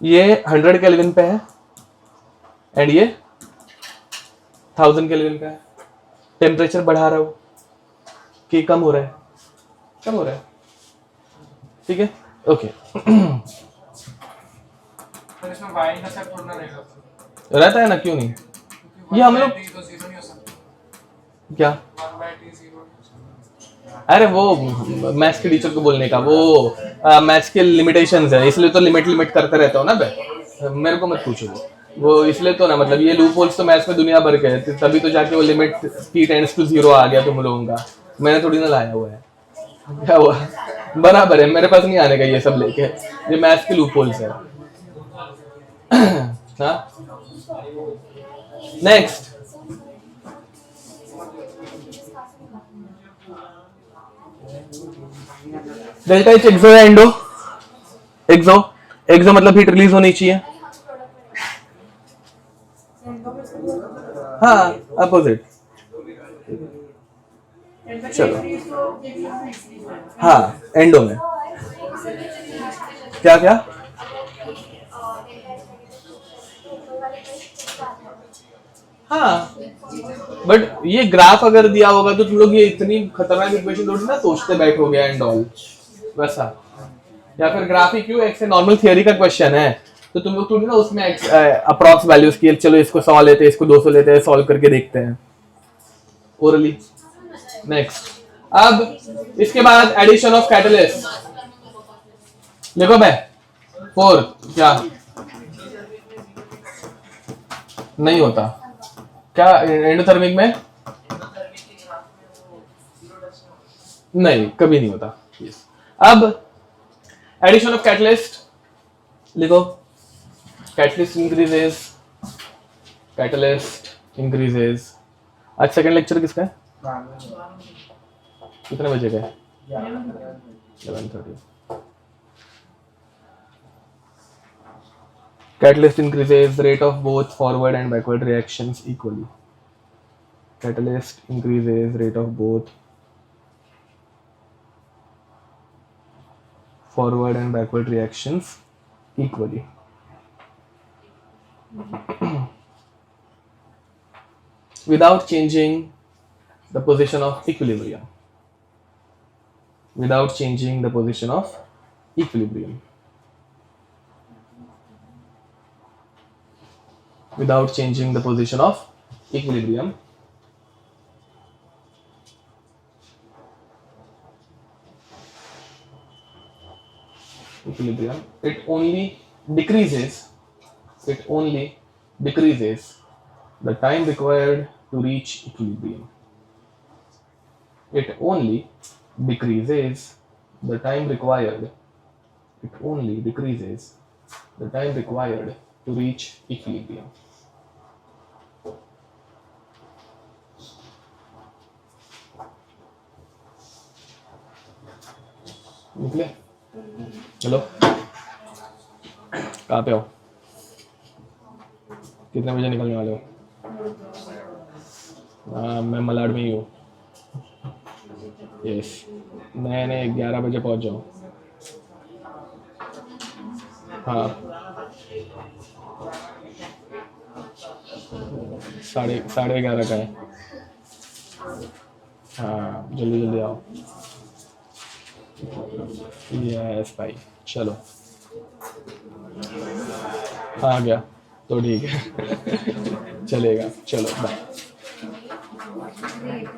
ये 100 केल्विन पे है एंड ये 1000 केल्विन पे है। टेम्परेचर बढ़ा रहा हूं कि कम हो रहा है? कम हो रहा है। ठीक है, ओके रहता है ना, क्यों नहीं? ये हम लोग क्या, अरे वो मैथ्स के टीचर को बोलने का, वो मैथ्स के लिमिटेशंस है, इसलिए तो लिमिट करते रहता हूँ ना मैं, मेरे को मत पूछो वो इसलिए तो ना, मतलब ये लूप होल्स तो मैथ्स में दुनिया भर के है, तभी तो जाके वो लिमिट t टेंड्स टू 0 आ गया तुम लोगों का, मैंने थोड़ी ना लाया हुआ है। क्या हुआ? बराबर है, मेरे पास नहीं आने का ये सब लेके, ये मैथ्स के लूप होल्स है। हाँ नेक्स्ट, डेल्टा एच एक्सो या एंडो? एक्सो, एक्सो मतलब हीट रिलीज होनी चाहिए। हाँ अपोजिट, चलो हाँ एंडो में क्या क्या? हाँ बट ये ग्राफ अगर दिया होगा तो तुम लोग ये इतनी खतरनाक इक्वेशन थोड़ी ना सोचते बैठोगे एंड ऑल वैसा, या फिर ग्राफ ही क्यों, एक नॉर्मल थियरी का क्वेश्चन है, तो तुम लोग थोड़ी ना उसमें अप्रॉक्स वैल्यूज की, चलो इसको 100 लेते हैं, इसको 200 लेते हैं, सॉल्व करके देखते हैं ओरली। नेक्स्ट, अब इसके बाद एडिशन ऑफ कैटलिस्ट लिखो भाई, 4 क्या नहीं होता क्या एंडोथर्मिक में? नहीं कभी नहीं होता। yes. अब एडिशन ऑफ कैटलिस्ट लिखो, कैटलिस्ट इंक्रीजेस। आज सेकंड लेक्चर किसका है? कितने बजे का है? 11:30। Catalyst increases the rate of both forward and backward reactions equally. Catalyst increases rate of both forward and backward reactions equally. Without changing the position of equilibrium. Without changing the position of equilibrium. Without changing the position of equilibrium. It only decreases the time required to reach equilibrium. It only decreases the time required to reach equilibrium. निकले? Hello, कहाँ पे हो? कितने बजे निकलने वाले हो? मैं मलाड में ही हूँ। यस, मैं 11 बजे पहुँच जाऊँ। हाँ, साढ़े 11:30 का है। हाँ, जल्दी जल्दी आओ। यस भाई, चलो आ गया तो ठीक है। चलेगा, चलो बाय।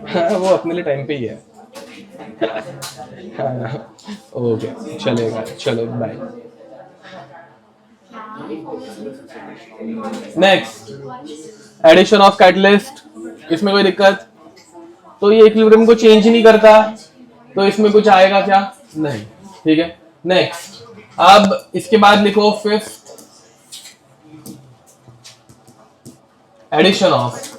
हाँ, वो अपने लिए टाइम पे ही है। हाँ, ओके चलेगा, चलो bye. Next, addition of catalyst, इसमें कोई दिक्कत? तो ये इक्विलिब्रियम को चेंज नहीं करता, तो इसमें कुछ आएगा क्या? नहीं, ठीक है। नेक्स्ट, अब इसके बाद लिखो fifth, addition of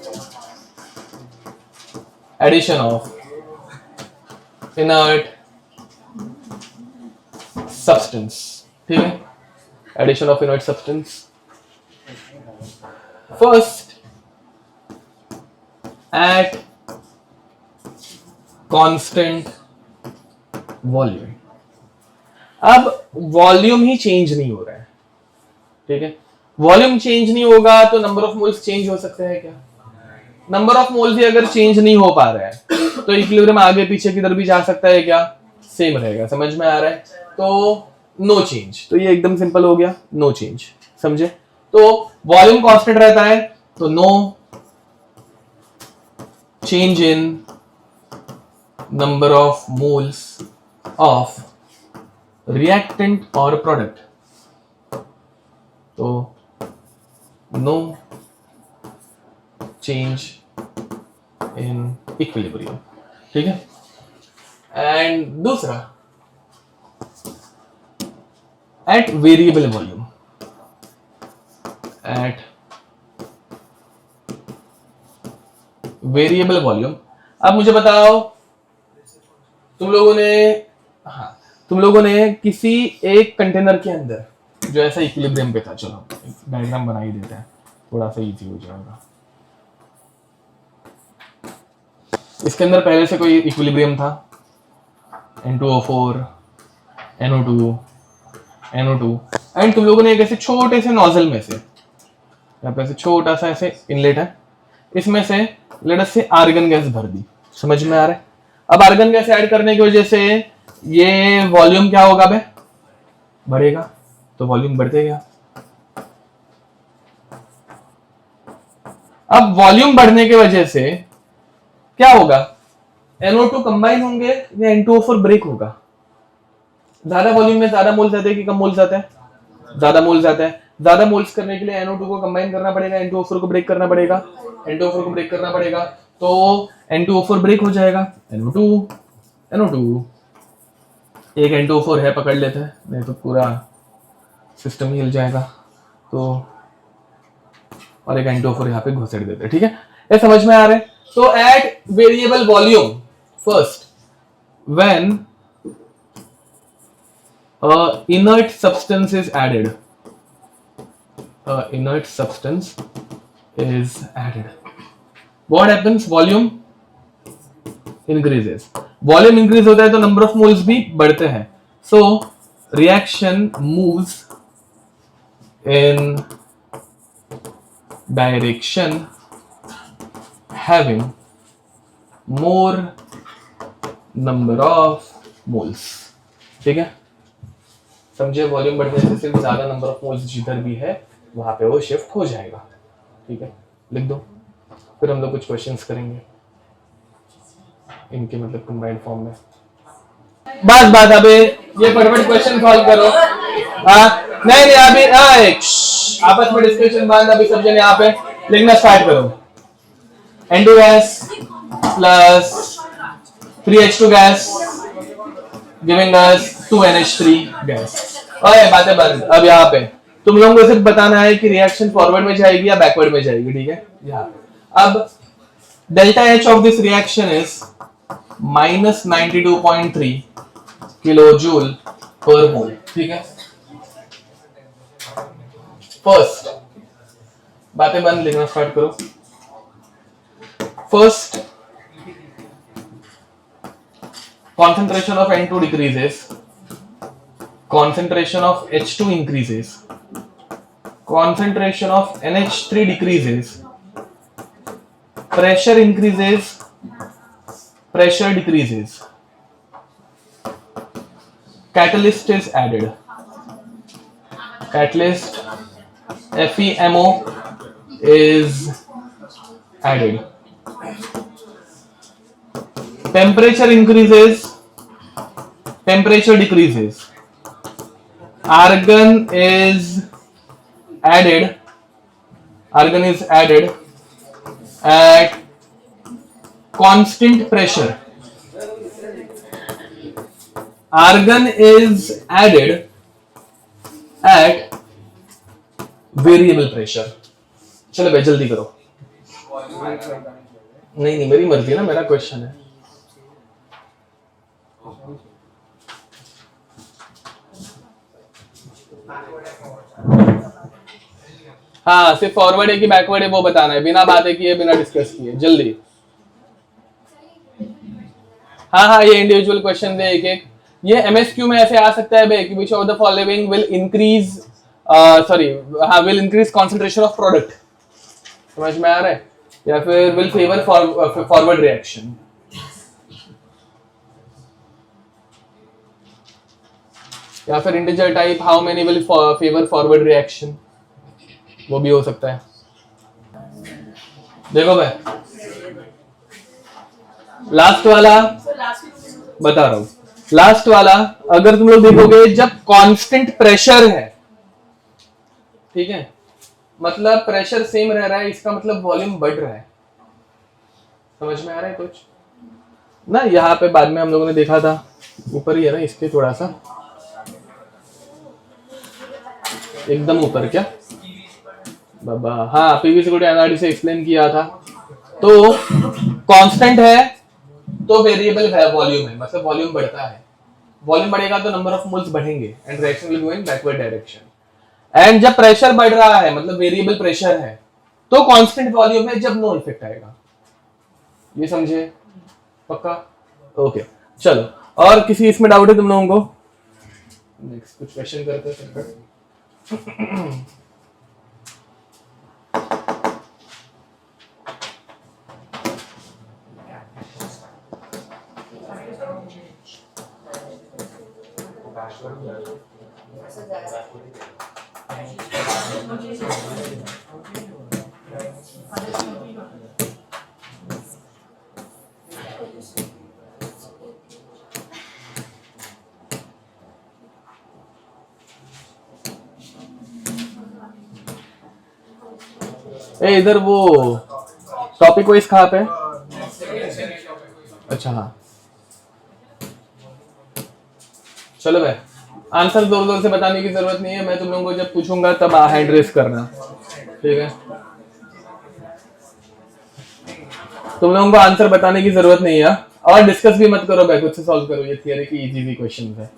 inert substance, ठीक है। Addition of inert substance, first at constant volume. अब वॉल्यूम ही चेंज नहीं हो रहा है, ठीक है। वॉल्यूम चेंज नहीं होगा तो नंबर ऑफ मोल्स चेंज हो सकते हैं क्या? नंबर ऑफ मोल्स ही अगर चेंज नहीं हो पा रहा है तो इक्विलिब्रियम आगे पीछे किधर भी जा सकता है क्या? सेम रहेगा। समझ में आ रहा है? तो नो चेंज, तो ये एकदम सिंपल हो गया, नो चेंज, समझे? तो वॉल्यूम कांस्टेंट रहता है तो no change in number of moles of reactant और प्रोडक्ट, तो नो चेंज इन इक्विलिब्रियम, ठीक है। एंड दूसरा, at variable volume, at variable volume. अब मुझे बताओ, तुम लोगों ने किसी एक कंटेनर के अंदर जो ऐसा इक्विलिब्रियम पे था, चलो डायग्राम बना ही देते हैं, थोड़ा सा इजी हो जाएगा। इसके अंदर पहले से कोई इक्विलिब्रियम था, N2O4, NO2, NO2, एंड तुम लोगों ने एक ऐसे छोटे से नोजल में से, यहाँ पे ऐसे छोटा सा ऐसे इनलेट है, इसमें से लेट अस से आर्गन गैस भर दी। समझ में आ रहा है? अब आर्गन गैस ऐड करने की वजह से ये वॉल्यूम क्या होगा बे? बढ़ेगा, तो वॉल्यूम बढ़ते गया। अब वॉल्यूम बढ़ने की वजह से क्या होगा? NO2 कंबाइन होंगे या N2O4 ब्रेक होगा? ज्यादा वॉल्यूम में ज्यादा मोल्स आते हैं कि कम मोल्स आते हैं? ज्यादा मोल्स आते हैं। ज्यादा मोल्स करने के लिए NO2 को कंबाइन करना पड़ेगा, N2O4 को ब्रेक करना पड़ेगा, N2O4 को ब्रेक करना पड़ेगा, तो N2O4 ब्रेक हो जाएगा, NO2, एक N2O4 है, पकड़ लेते हैं, नहीं तो पूरा सिस्टम ही हिल जाएगा, तो और एक N2O4 यहाँ पे घुसेड़ देते हैं, ठीक है। ये समझ में आ रहा है? तो at variable volume, first when inert substance is added, inert substance is added, what happens? Volume increases, volume increase होता है तो number of moles भी बढ़ते हैं, so reaction moves in direction having more number of moles, ठीक है। समझे? Volume बढ़ने से सिर्फ ज्यादा नंबर ऑफ मोल्स जिधर भी है वहां पे वो शिफ्ट हो जाएगा, ठीक है। लिख दो, फिर हम लोग कुछ क्वेश्चंस करेंगे इनके मतलब कंबाइंड फॉर्म में। बस अबे ये फटाफट क्वेश्चन सॉल्व करो। नहीं अभी आपस में डिस्कशन बंद, अभी सब जने यहाँ पे लिखना स्टार्ट करो। N2 gas plus 3H2 gas giving us 2NH3 gas. ओए बातें बंद। अब यहाँ पे तुम लोगों को सिर्फ बताना है कि रिएक्शन फॉरवर्ड में जाएगी या बैकवर्ड में जाएगी, ठीक है। यहाँ अब delta H of this reaction is -92.3 kilojoule पर मोल, ठीक है। फर्स्ट बातें बंद, लिखना स्टार्ट करो। First, concentration of N2 decreases, concentration of H2 increases, concentration of NH3 decreases, pressure increases, pressure decreases, catalyst is added, catalyst FeMO is added, temperature increases, temperature decreases, argon is added, argon is added at constant pressure, argon is added at variable pressure. चलो भाई जल्दी करो। नहीं मेरी मर्जी है ना, मेरा क्वेश्चन है। हाँ सिर्फ फॉरवर्ड है कि बैकवर्ड है वो बताना है, बिना बातें किए बिना डिस्कस किए, जल्दी। हाँ ये इंडिविजुअल क्वेश्चन है एक एक। ये एमएसक्यू में ऐसे आ सकता है भाई कि which of the following will increase will increase concentration of product, समझ में आ रहा है, या फिर विल फेवर फॉरवर्ड रिएक्शन। या फिर integer type how many will favour forward reaction, वो भी हो सकता है। देखो भाई लास्ट वाला बता रहा हूं, लास्ट वाला अगर तुम लोग देखोगे जब कांस्टेंट प्रेशर है, ठीक है, मतलब प्रेशर सेम रह रहा है, इसका मतलब वॉल्यूम बढ़ रहा है। समझ में आ रहा है कुछ ना? यहाँ पे बाद में हम लोगों ने देखा था, ऊपर ही है ना इसके, थोड़ा सा एकदम ऊपर क्या बाबा, हाँ पीवी सिक्योरिटी एनआरडी से एक्सप्लेन किया था। तो कांस्टेंट है तो वेरिएबल है वॉल्यूम है, मतलब वॉल्यूम बढ़ता है, वॉल्यूम बढ़ेगा तो नंबर ऑफ मोल्स बढ़ेंगे and reaction will go in backward direction. And जब प्रेशर बढ़ रहा है मतलब वेरिएबल प्रेशर है तो कांस्टेंट वॉल्यूम है जब नो इफेक्ट आएगा। ये समझे? पक्का? ओके चलो, और किसी इसमें डाउट है तुम लोगों को? नेक्स्ट कुछ क्वेश्चन करते हैं। इधर वो टॉपिक वाइज कहाँ पे? अच्छा हाँ चलो भाई, आंसर जोर जोर से बताने की जरूरत नहीं है, मैं तुम लोगों को जब पूछूंगा तब हैंड रेस करना, ठीक है? तुम लोगों को आंसर बताने की जरूरत नहीं है, और डिस्कस भी मत करो भाई, खुद से सॉल्व करो, ये थियरी की इजी क्वेश्चन है।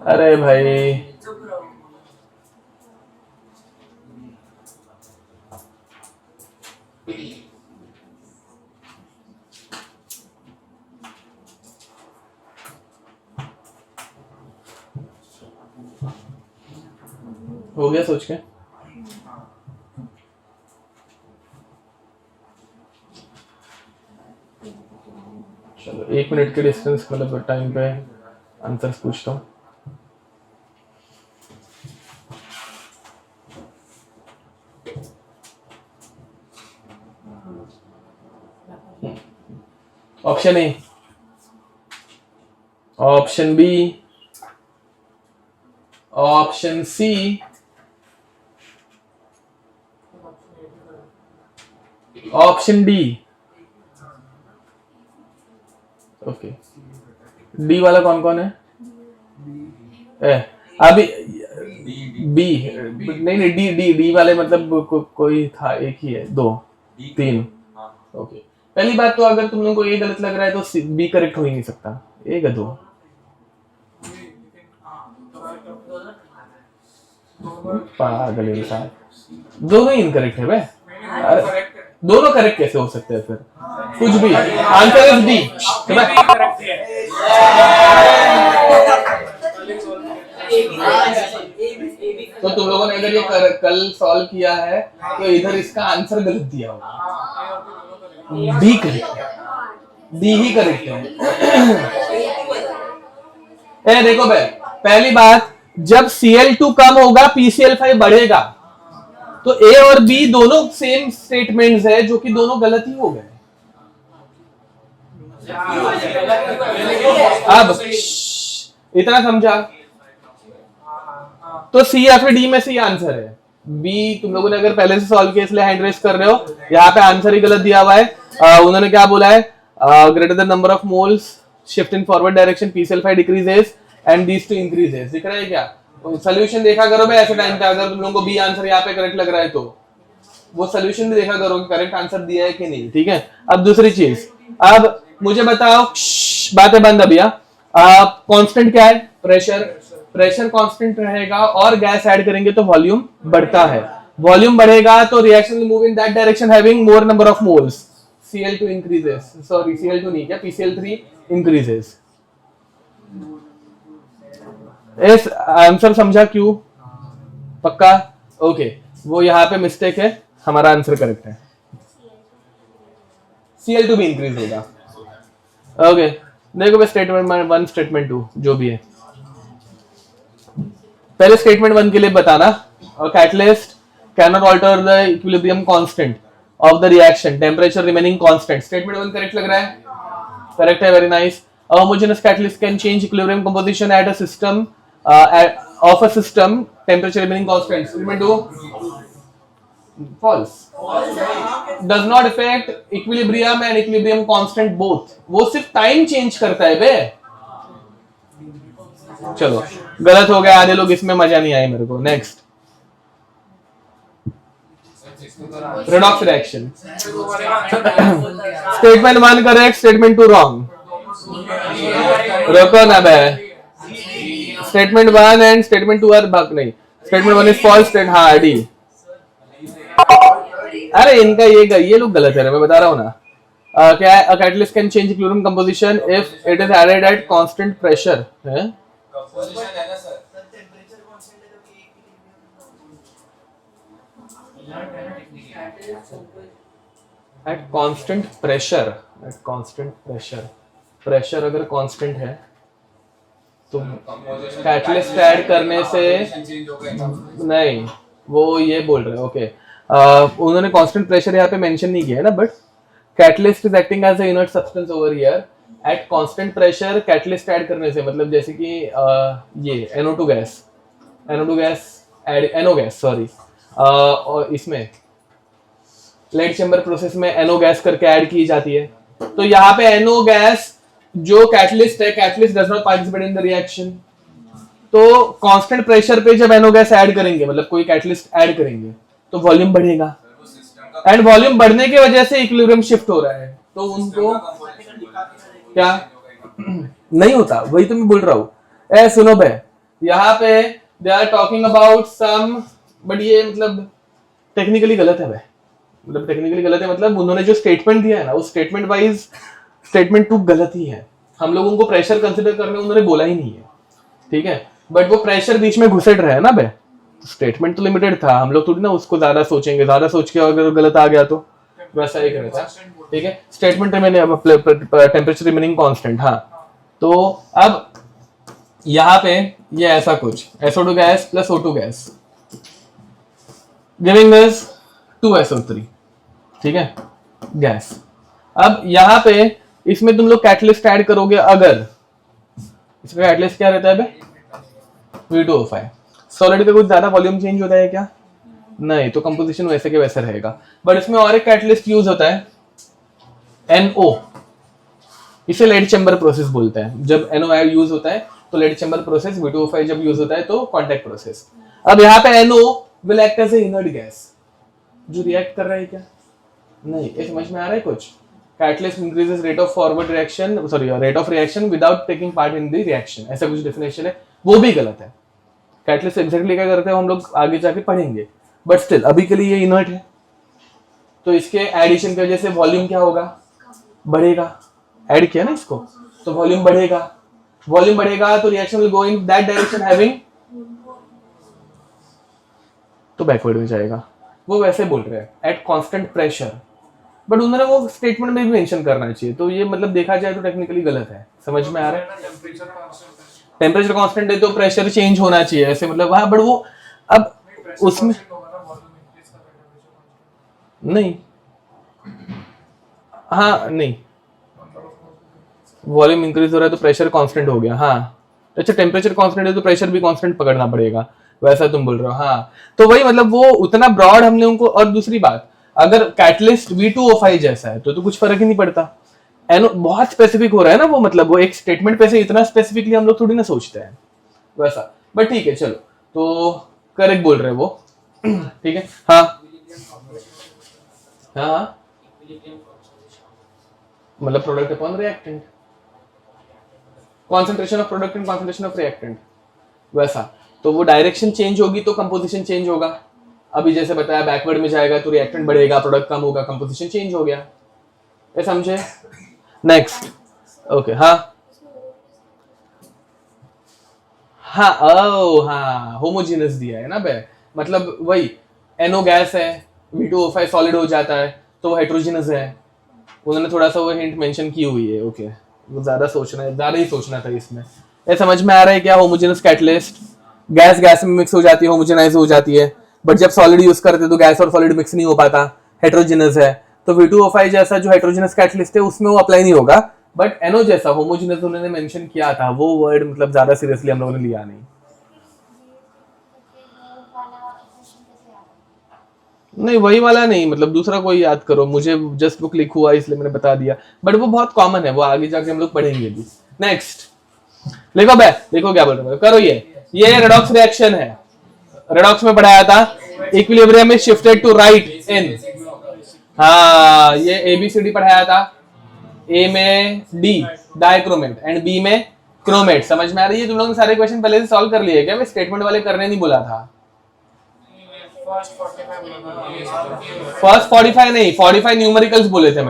अरे भाई हो गया सोच के? चलो 1 मिनट के डिस्टेंस मतलब टाइम पे आंसर्स पूछता हूँ। Option A, option B, option C, option D. Okay D वाला कौन कौन है? अभी बी नहीं डी डी डी वाले मतलब कोई था, एक ही है, 2 3। ओके पहली बात तो अगर तुम लोगों को ये गलत लग रहा है तो बी करेक्ट हो ही नहीं सकता, एक है 2। पागल इंसान, दोनों ही इनकरेक्ट है भाई। दोनों करेक्ट कैसे हो सकते हैं फिर? कुछ भी आंसर इज डी। तो तुम लोगों ने अगर ये कल सॉल्व किया है तो इधर इसका आंसर गलत दिया होगा, डी करेक्ट है, डी ही करेक्ट है। ए देखो भाई, पहली बात, जब Cl2 कम होगा PCl5 बढ़ेगा, तो ए और बी दोनों सेम स्टेटमेंट्स है जो कि दोनों गलत ही हो गए। अब इतना समझा? तो सी या फिर डी में से ही आंसर है। बी तुम लोगों ने अगर पहले से सॉल्व किया इसलिए हैंड रेस कर रहे हो, यहाँ पे आंसर ही गलत दिया हुआ है। उन्होंने क्या बोला है, greater the number of moles shift in forward direction PCl5 decreases and these two increases. दिख रहा है क्या? सोल्यूशन देखा करो भाई ऐसे टाइम पे, अगर तुम लोगों को बी आंसर यहाँ पे करेक्ट लग रहा है तो वो सोल्यूशन भी देखा करो करेक्ट आंसर दिया है कि नहीं। ठीक है, अब दूसरी चीज, अब मुझे बताओ, बातें बंद अभी। कांस्टेंट क्या है? प्रेशर। प्रेशर कांस्टेंट रहेगा और गैस ऐड करेंगे तो वॉल्यूम बढ़ता है। वॉल्यूम बढ़ेगा तो reaction will move in that direction having more number of moles. Cl2 increases, sorry Cl2 नहीं, क्या PCl3 इंक्रीजेस। इस आंसर समझा क्यों? पक्का? ओके, वो यहाँ पे मिस्टेक है, हमारा आंसर करेक्ट है। Cl2 भी इंक्रीज होगा। ओके, देखो भाई स्टेटमेंट 1 स्टेटमेंट 2 जो भी है, पहले स्टेटमेंट 1 के लिए बताना, catalyst can not alter the equilibrium constant of the reaction, temperature remaining constant. Statement 1 correct लग रहा है? करेक्ट है, very nice. Homogeneous catalyst can change equilibrium composition at a system of a system, temperature remaining constant. Statement 2 false, does not affect equilibrium and equilibrium constant both. वो सिर्फ time change करता है बे। चलो गलत हो गया, आधे लोग इसमें मजा नहीं आए मेरे को। Next, redox reaction. Statement 1 correct, statement 2 wrong. रुको ना बे, स्टेटमेंट 1 एंड स्टेटमेंट 2 आर बक नहीं, स्टेटमेंट 1 इज फॉल्स, स्टेट हाँ डी। अरे इनका ये लोग गलत है, मैं बता रहा हूँ ना। क्या है? A catalyst can change equilibrium composition if it is added at constant pressure है? कंपोजिशन है ना sir, At constant pressure, at constant pressure, pressure अगर constant है तो कैटलिस्ट ऐड करने से नहीं, वो ये बोल रहे हैं। ओके, उन्होंने कांस्टेंट प्रेशर यहाँ पे मेंशन नहीं किया है ना, but catalyst is acting as a inert substance over here. At constant pressure catalyst add करने से, मतलब जैसे कि ये NO2 गैस सॉरी, और इसमें लेड चेंबर प्रोसेस में NO गैस करके ऐड की जाती है। तो यहाँ पे NO गैस जो कैटलिस्ट है, catalyst does not participate in the reaction. तो कांस्टेंट प्रेशर पे जब NO गैस ऐड करेंगे, मतलब कोई कैटलिस्ट ऐड करेंगे, तो वॉल्यूम बढ़ेगा, एंड वॉल्यूम बढ़ने की वजह से इक्विलिब्रियम शिफ्ट हो रहा है, तो उनको क्या नहीं होता, वही तो मैं बोल रहा हूँ। ए सुनो बे, यहाँ पे they are talking about some, but ये मतलब टेक्निकली गलत है बे, मतलब टेक्निकली गलत है, मतलब उन्होंने जो स्टेटमेंट दिया है ना, वो स्टेटमेंट वाइज स्टेटमेंट 2 गलत ही है। हम लोगों को प्रेशर कंसिडर करने उन्होंने बोला ही नहीं है, ठीक है, बट वो प्रेशर बीच में घुसेड़ रहा है ना बे, स्टेटमेंट तो लिमिटेड था, हम लोग थोड़ी ना उसको ज्यादा सोचेंगे, ज्यादा सोच के अगर गलत आ गया तो वैसा ही करना था। ठीक है, स्टेटमेंट टेम्परेचर रिमेनिंग कांस्टेंट। हाँ, तो अब यहाँ पे ये ऐसा कुछ SO2 gas plus O2 gas giving us 2SO3, ठीक है, गैस। अब यहाँ पे इसमें तुम लोग कैटलिस्ट ऐड करोगे, अगर इसका कैटलिस्ट क्या रहता है बे? V2O5। सॉलिड का कुछ ज्यादा वॉल्यूम चेंज होता है क्या? नहीं, तो कंपोजिशन वैसे के वैसे रहेगा, बट इसमें और एक कैटलिस्ट यूज होता है NO, इसे लेड चेंबर प्रोसेस बोलते हैं। जब NO यूज होता है तो लेड चेंबर प्रोसेस, V2O5 जब यूज होता है तो कांटेक्ट प्रोसेस। अब यहाँ पे NO will act as a inert gas जो रिएक्ट कर रहा है क्या? नहीं, ये समझ में आ रहा है कुछ? Catalyst increases rate of forward reaction, sorry rate of reaction without taking part in the reaction, ऐसा कुछ डेफिनेशन है, वो भी गलत है। कैटलिस्ट एग्जैक्टली क्या करते हैं हम लोग आगे जाके पढ़ेंगे, बट स्टिल अभी के लिए ये इनर्ट है, तो इसके एडिशन की वजह से वॉल्यूम क्या होगा? बढ़ेगा। ऐड किया ना इसको, तो वॉल्यूम बढ़ेगा, वॉल्यूम बढ़ेगा तो reaction will go in that direction having, तो बैकवर्ड में जाएगा। वो वैसे बोल रहे हैं एट कांस्टेंट प्रेशर, बट उन्होंने वो स्टेटमेंट में भी मेंशन करना चाहिए, तो ये मतलब देखा जाए तो टेक्निकली गलत है। समझ में आ रहा है? टेम्परेचर कांस्टेंट है तो प्रेशर चेंज होना चाहिए ऐसे, मतलब हाँ, बट वो अब उसमें नहीं, हाँ नहीं, वॉल्यूम इंक्रीज हो रहा है तो प्रेशर कांस्टेंट हो गया, हाँ। अच्छा, टेम्परेचर कांस्टेंट है तो प्रेशर भी कांस्टेंट पकड़ना पड़ेगा, वैसा तुम बोल रहे हो, हाँ। तो वही मतलब वो उतना ब्रॉड हमने उनको, और दूसरी बात अगर कैटलिस्ट V2O5 जैसा है तो कुछ फर्क ही नहीं पड़ता। एनो बहुत स्पेसिफिक हो रहा है ना वो, मतलब वो एक स्टेटमेंट पे से इतना स्पेसिफिकली हम लोग थोड़ी ना सोचते हैं वैसा, बट ठीक है चलो, तो करेक्ट बोल रहे हैं वो। ठीक है, हाँ हाँ, मतलब product upon reactant, concentration of product and concentration of reactant, वैसा। तो वो डायरेक्शन चेंज होगी तो कंपोजिशन चेंज होगा। अभी जैसे बताया बैकवर्ड में जाएगा तो रिएक्टेंट बढ़ेगा, प्रोडक्ट कम होगा, कंपोजिशन चेंज हो गया, ये समझे? नेक्स्ट, ओके, हाँ हाँ, ओ हाँ, होमोजेनस दिया है ना बे, मतलब वही NO गैस है, V2O5 सॉलिड हो जाता है तो वो हेट्रोजेनस है। उन्होंने थोड़ा सा वो हिंट मेंशन की हुई है, ओके। वो ज्यादा सोचना है, ज्यादा ही सोचना था इसमें। ये समझ में आ रहा है क्या? होमोजेनस कैटलिस्ट, गैस गैस में मिक्स हो जाती है, होमोजेनाइज हो जाती है, बट जब सॉलिड यूज करते हैं तो गैस और सॉलिड मिक्स नहीं हो पाता, हेट्रोजेनस है। तो V2O5 जैसा जो हेट्रोजेनस कैटलिस्ट है उसमें वो अप्लाई नहीं होगा, बट NO जैसा होमोजेनस उन्होंने मेंशन किया था, वो वर्ड मतलब ज्यादा सीरियसली हम लोगों ने लिया नहीं। नहीं वही वाला नहीं, मतलब दूसरा कोई याद करो, मुझे जस्ट वो क्लिक हुआ इसलिए मैंने बता दिया, बट वो बहुत कॉमन है, वो आगे जाके हम लोग पढ़ेंगे भी। नेक्स्ट लिखो बे, देखो क्या बोल रहे हो, करो ये रेडॉक्स रिएक्शन है, रेडॉक्स में पढ़ाया था, equilibrium is shifted to right in, हाँ ये ABCD पढ़ाया था, A में D डाइक्रोमेट एंड B में क्रोमेट। समझ में आ रही है? तुम लोगों ने सारे क्वेश्चन पहले से सॉल्व कर लिए क्या? मैं स्टेटमेंट वाले करने नहीं बोला था। फर्स्ट 45 नहीं, 45 न्यूमेरिकल्स बोले थे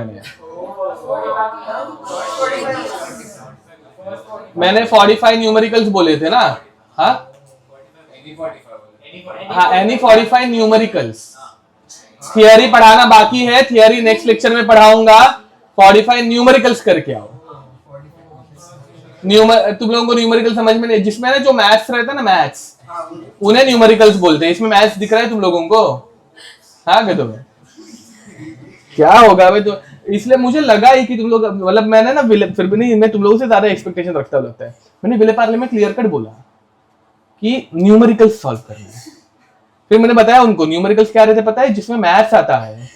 मैंने 45 न्यूमेरिकल्स बोले थे ना, हाँ हाँ, एनी 45 न्यूमेरिकल्स। थियरी पढ़ाना बाकी है, थियरी नेक्स्ट लेक्चर में पढ़ाऊंगा, 45 न्यूमेरिकल्स करके आओ। तुम लोगों को न्यूमेरिकल समझ में नहीं, जिसमें ना जो मैथ्स रहता है ना, मैथ्स, उन्हें न्यूमेरिकल्स बोलते हैं। इसमें मैथ्स दिख रहा है तुम लोगों को? हाँ क्या तुम्हें क्या होगा भाई? तो इसलिए मुझे लगा ही कि तुम लोग, मतलब मैंने ना फिर भी नहीं, मैं तुम लोगों से ज्यादा एक्सपेक्टेशन रखता हूं लगता है। मैंने विले पार्ले में क्लियर कट बोला कि न्यूमेरिकल्स सॉल्व करना है, फिर मैंने बताया उनको न्यूमेरिकल्स क्या रहते पता है, जिसमें मैथ्स आता है।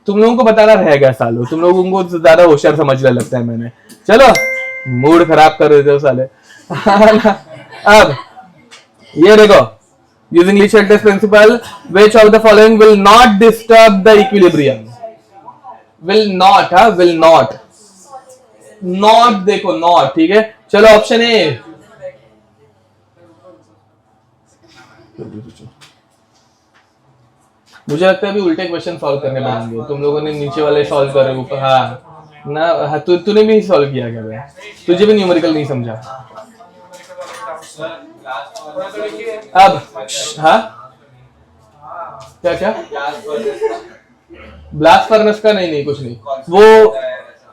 तुम लोगों को बताना रहेगा सालों, तुम लोगों को ज्यादा होशियार समझने लगता है मैंने। चलो मूड खराब कर रहे थे साले। अब ये देखो, using Le Chatter's principle, which of the following will not disturb the equilibrium? Will not, हाँ will not, not देखो not, ठीक है। चलो ऑप्शन ए, मुझे लगता है अभी उल्टे क्वेश्चन सॉल्व करने पड़ेंगे। तुम लोगों ने नीचे वाले सॉल्व कर रहे ऊपर, हाँ ना, हाँ तूने भी सॉल्व किया क्या भाई? तुझे भी न्यूमेरिकल नहीं समझा? अब हाँ क्या क्या ब्लास्ट फर्नेस का? नहीं कुछ नहीं, वो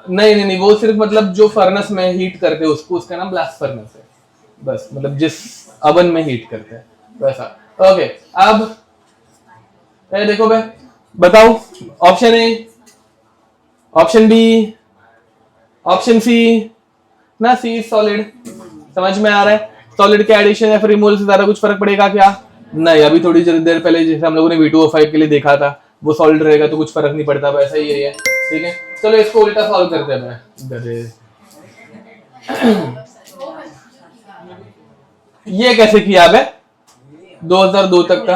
नहीं, वो सिर्फ मतलब जो फर्नेस में हीट करते हैं उसको, उसका नाम ब्लास्ट फर्नेस है बस, मतलब जिस अवन में हीट करते हैं वैसा। ओके, अब देखो भाई, बताओ option A, option B, option C ना, सी सॉलिड। समझ में आ रहा है? सॉलिड के एडिशन या फिर रिमूवल से ज्यादा कुछ फर्क पड़ेगा क्या? नहीं। अभी थोड़ी देर पहले जैसे हम लोगों ने V2O5 के लिए देखा था, वो सॉलिड रहेगा तो कुछ फर्क नहीं पड़ता, वैसा ही है। ठीक है, चलो इसको उल्टा सॉल्व करते हैं। ये कैसे किया बे 2002 तक का?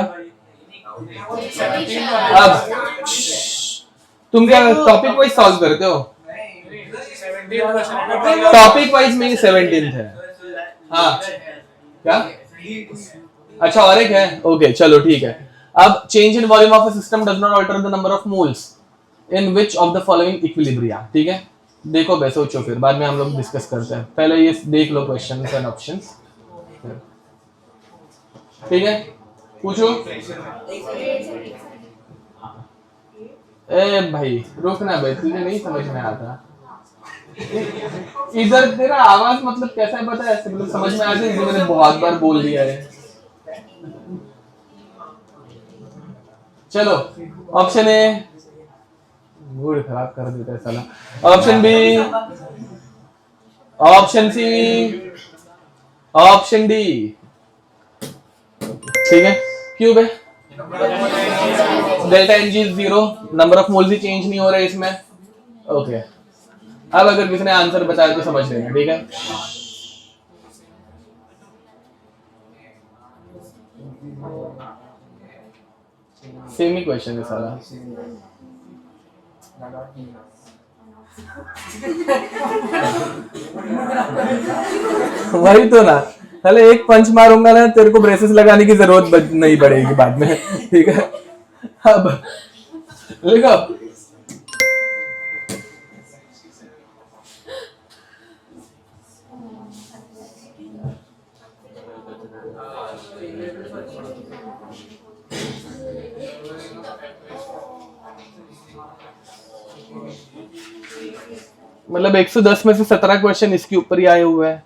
अब तुम क्या टॉपिक वाइज सॉल्व करते हो? टॉपिक वाइज में 17th है, हाँ क्या? अच्छा और एक है, ओके चलो ठीक है। अब change in volume of a system does not alter the number of moles in which of the following equilibria. ठीक है, देखो बे, सोचो, फिर बाद में हम लोग डिस्कस करते हैं, पहले ये देख लो क्वेश्चन एंड ऑप्शंस। ठीक है, पूछो। ए भाई रुकना भाई, तुझे नहीं समझ में आता। इधर तेरा आवाज मतलब कैसा है पता है, ऐसे मतलब समझ में आ जाए, मैंने बहुत बार बोल दिया है। चलो, ऑप्शन ए, मूड खराब कर देता है साला। Option B, option C, option D. ठीक है, क्यों बे? Delta N G 0, number of moles ही चेंज नहीं हो रहे इसमें। ओके, अब अगर किसी ने आंसर बताया तो समझ लेना, ठीक है। सेम ही क्वेश्चन है साला। वही तो ना, पहले एक पंच मारूंगा ना, तेरे को ब्रेसेस लगाने की जरूरत नहीं पड़ेगी बाद में। ठीक है, अब लिखो। मतलब 110 में से 17 क्वेश्चन इसके ऊपर ही आए हुए हैं,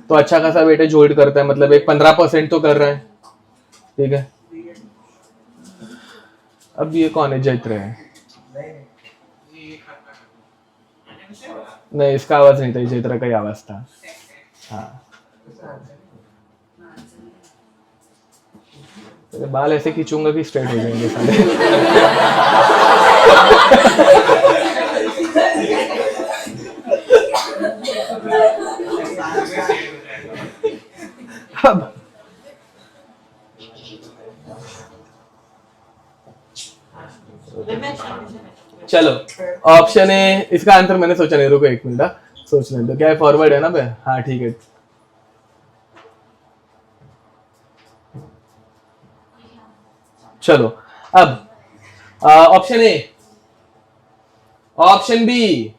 तो अच्छा खासा वेटेज होल्ड करता है, मतलब एक 15% तो कर रहा है। ठीक है, अब ये कौन है? जैत्र है? नहीं, इसका आवाज नहीं था, जैत्र का ही आवाज था। हाँ, तेरे बाल ऐसे खींचूंगा कि स्ट्रेट हो जाएंगे साले। अब चलो, ऑप्शन ए, इसका आंसर मैंने सोचा नहीं, रुको एक मिनट, सोचने दो। क्या है, फॉरवर्ड है ना बे? हाँ ठीक है। चलो, अब option A, option B,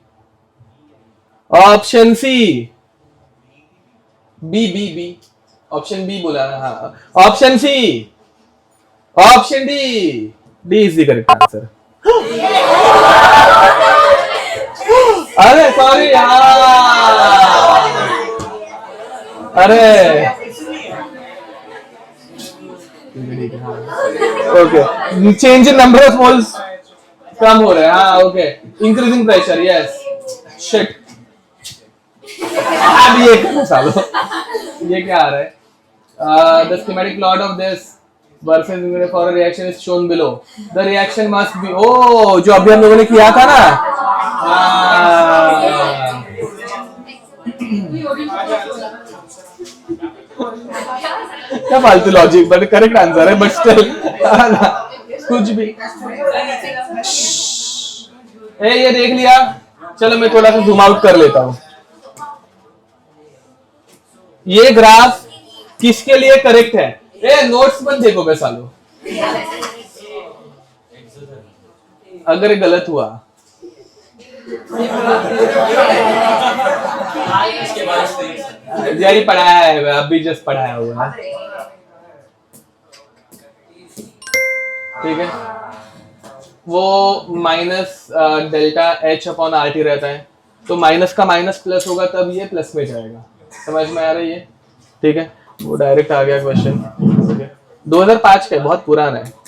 option C, B B B, option B बोला ना? हाँ, option C, option D, D is the correct answer. अरे सॉरी यार, अरे okay, change in number of moles कम हो रहा है। हाँ okay, increasing pressure, yes. Shit, अब ये सालो, ये क्या आ रहा है? The schematic plot of this versus for a reaction is shown below. The reaction must be, oh, जो अभी हम लोगों ने किया था ना। क्या फालतू लॉजिक, बट करेक्ट आंसर है, बट स्टिल कुछ भी। ए, ये देख लिया? चलो मैं थोड़ा सा जूम आउट कर लेता हूँ। ये ग्राफ किसके लिए करेक्ट है? ए, नोट्स मत देखो बे सालो, अगर गलत हुआ यही पढ़ाया है, अभी जस्ट पढ़ाया हुआ है। ठीक है, वो minus delta H upon R T रहता है, तो माइनस का माइनस प्लस होगा, तब ये प्लस में जाएगा। समझ में आ रही है? ठीक है, वो डायरेक्ट आ गया क्वेश्चन। 2005 का, बहुत पुराना है।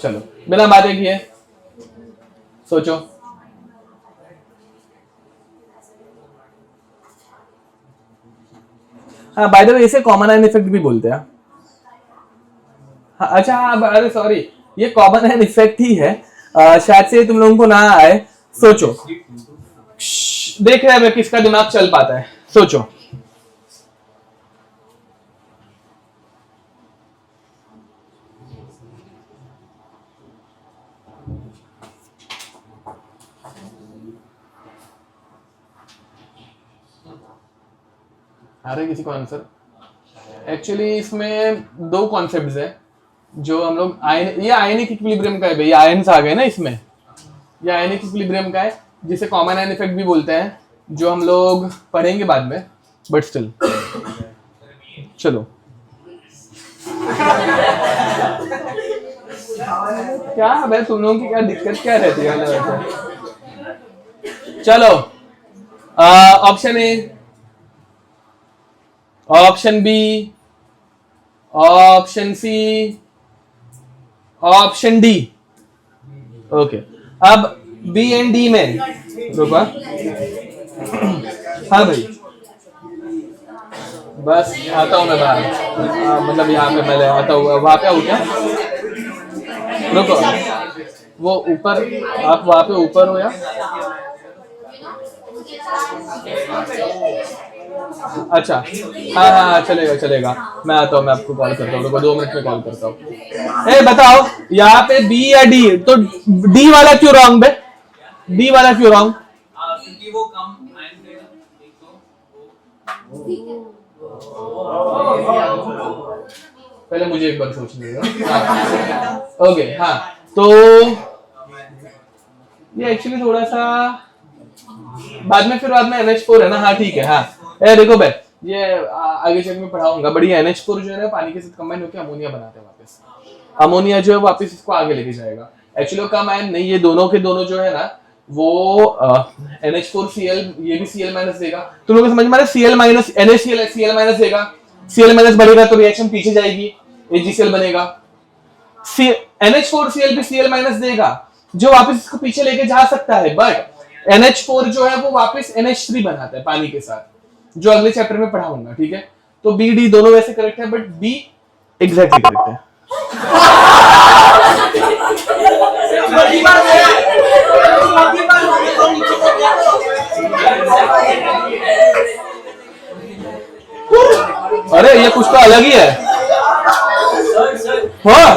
चलो, बिना बातें किए सोचो। हाँ, बाय द वे इसे कॉमन आयन इफेक्ट भी बोलते हैं। हाँ, अच्छा, हाँ, अरे सॉरी, ये कॉमन आयन इफेक्ट ही है। शायद से तुम लोगों को ना आए, सोचो। देख रहे हैं किसका दिमाग चल पाता है, सोचो। आ रहा है किसी को आंसर? एक्चुअली इसमें दो कॉन्सेप्ट्स हैं। जो हम लोग आयन, ये आयनिक इक्विलिब्रियम का है भाई, आयन्स आ गए ना इसमें, ये आयनिक इक्विलिब्रियम का है जिसे कॉमन आयन इफेक्ट भी बोलते हैं, जो हम लोग पढ़ेंगे बाद में, बट स्टिल चलो। क्या भाई तुम लोगों की क्या दिक्कत क्या रहती है वैसे? चलो option A, option B, option C, option D. Okay, अब बी एंड डी में रुका। हाँ भाई बस आता हूँ मैं बाहर, मतलब यहाँ पे मैं आता हूँ, वहां पे आऊँ क्या? रुको, वो ऊपर, आप वहां पे ऊपर हो या? अच्छा हाँ हाँ चलेगा चलेगा, मैं आता हूँ, मैं आपको कॉल करता हूँ, रुको 2 मिनट में कॉल करता हूँ। ए बताओ यहाँ पे बी या डी, तो डी वाला क्यों रॉन्ग बे? डी वाला क्यों रॉन्ग? क्योंकि वो कम आयन देगा, एक तो पहले मुझे एक बार सोचने दो। ओके हाँ, तो ये एक्चुअली थोड़ा सा बाद में NH4 है ना, हाँ ठीक है। हाँ देखो भाई, ये आगे चल में पढ़ाऊंगा, बड़ी NH4 जो है ना पानी के साथ कंबाइन होकर अमोनिया बनाते हैं वापस, अमोनिया जो है वापस इसको आगे लेके जाएगा। एक्चुअली कम आयन नहीं, ये दोनों के दोनों जो है ना वो NH4Cl, ये भी Cl- देगा। तुम लोगों को समझ में आ रहा है? Cl- NaCl Cl- देगा, Cl- बढ़ेगा तो रिएक्शन पीछे जाएगी, AgCl बनेगा। NH4Cl भी Cl- देगा जो वापस इसको पीछे लेके जा सकता है, बट NH4 जो है वो वापस NH3 बनाता है पानी के साथ, जो अगले चैप्टर में पढ़ाऊंगा, ठीक है? तो बी डी दोनों वैसे करेक्ट है, बट बी एग्जैक्टली करेक्ट है। अरे ये कुछ तो अलग ही है। हाँ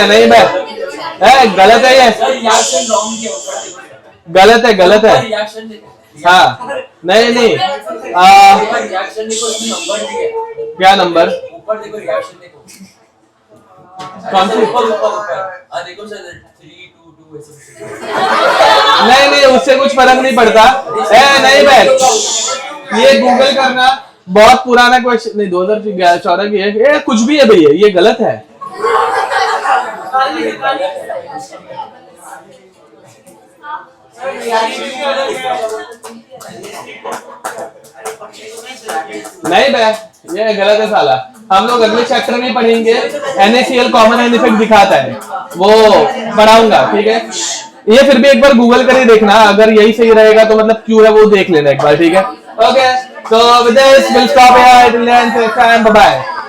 नहीं भाई, गलत है ये, गलत है। हाँ नहीं क्या नंबर? ऊपर देखो, रिएक्शन देखो, कौन सी? देखो सर 3 2 2 ऐसे। नहीं उससे कुछ फर्क नहीं पड़ता। नहीं भाई, ये गूगल करना, बहुत पुराना क्वेश्चन, नहीं 2014 की है, कुछ भी है भैया, ये गलत है। नहीं बे, ये गलत है साला। हम लोग अगले चैप्टर में पढ़ेंगे, NaCl कॉमन आयन इफेक्ट दिखाता है, वो पढ़ाऊंगा, ठीक है? ये फिर भी एक बार गूगल कर ही देखना, अगर यही सही रहेगा तो मतलब क्यों है वो देख लेना एक बार, ठीक है? Okay, so with this we'll stop here, till then, bye bye.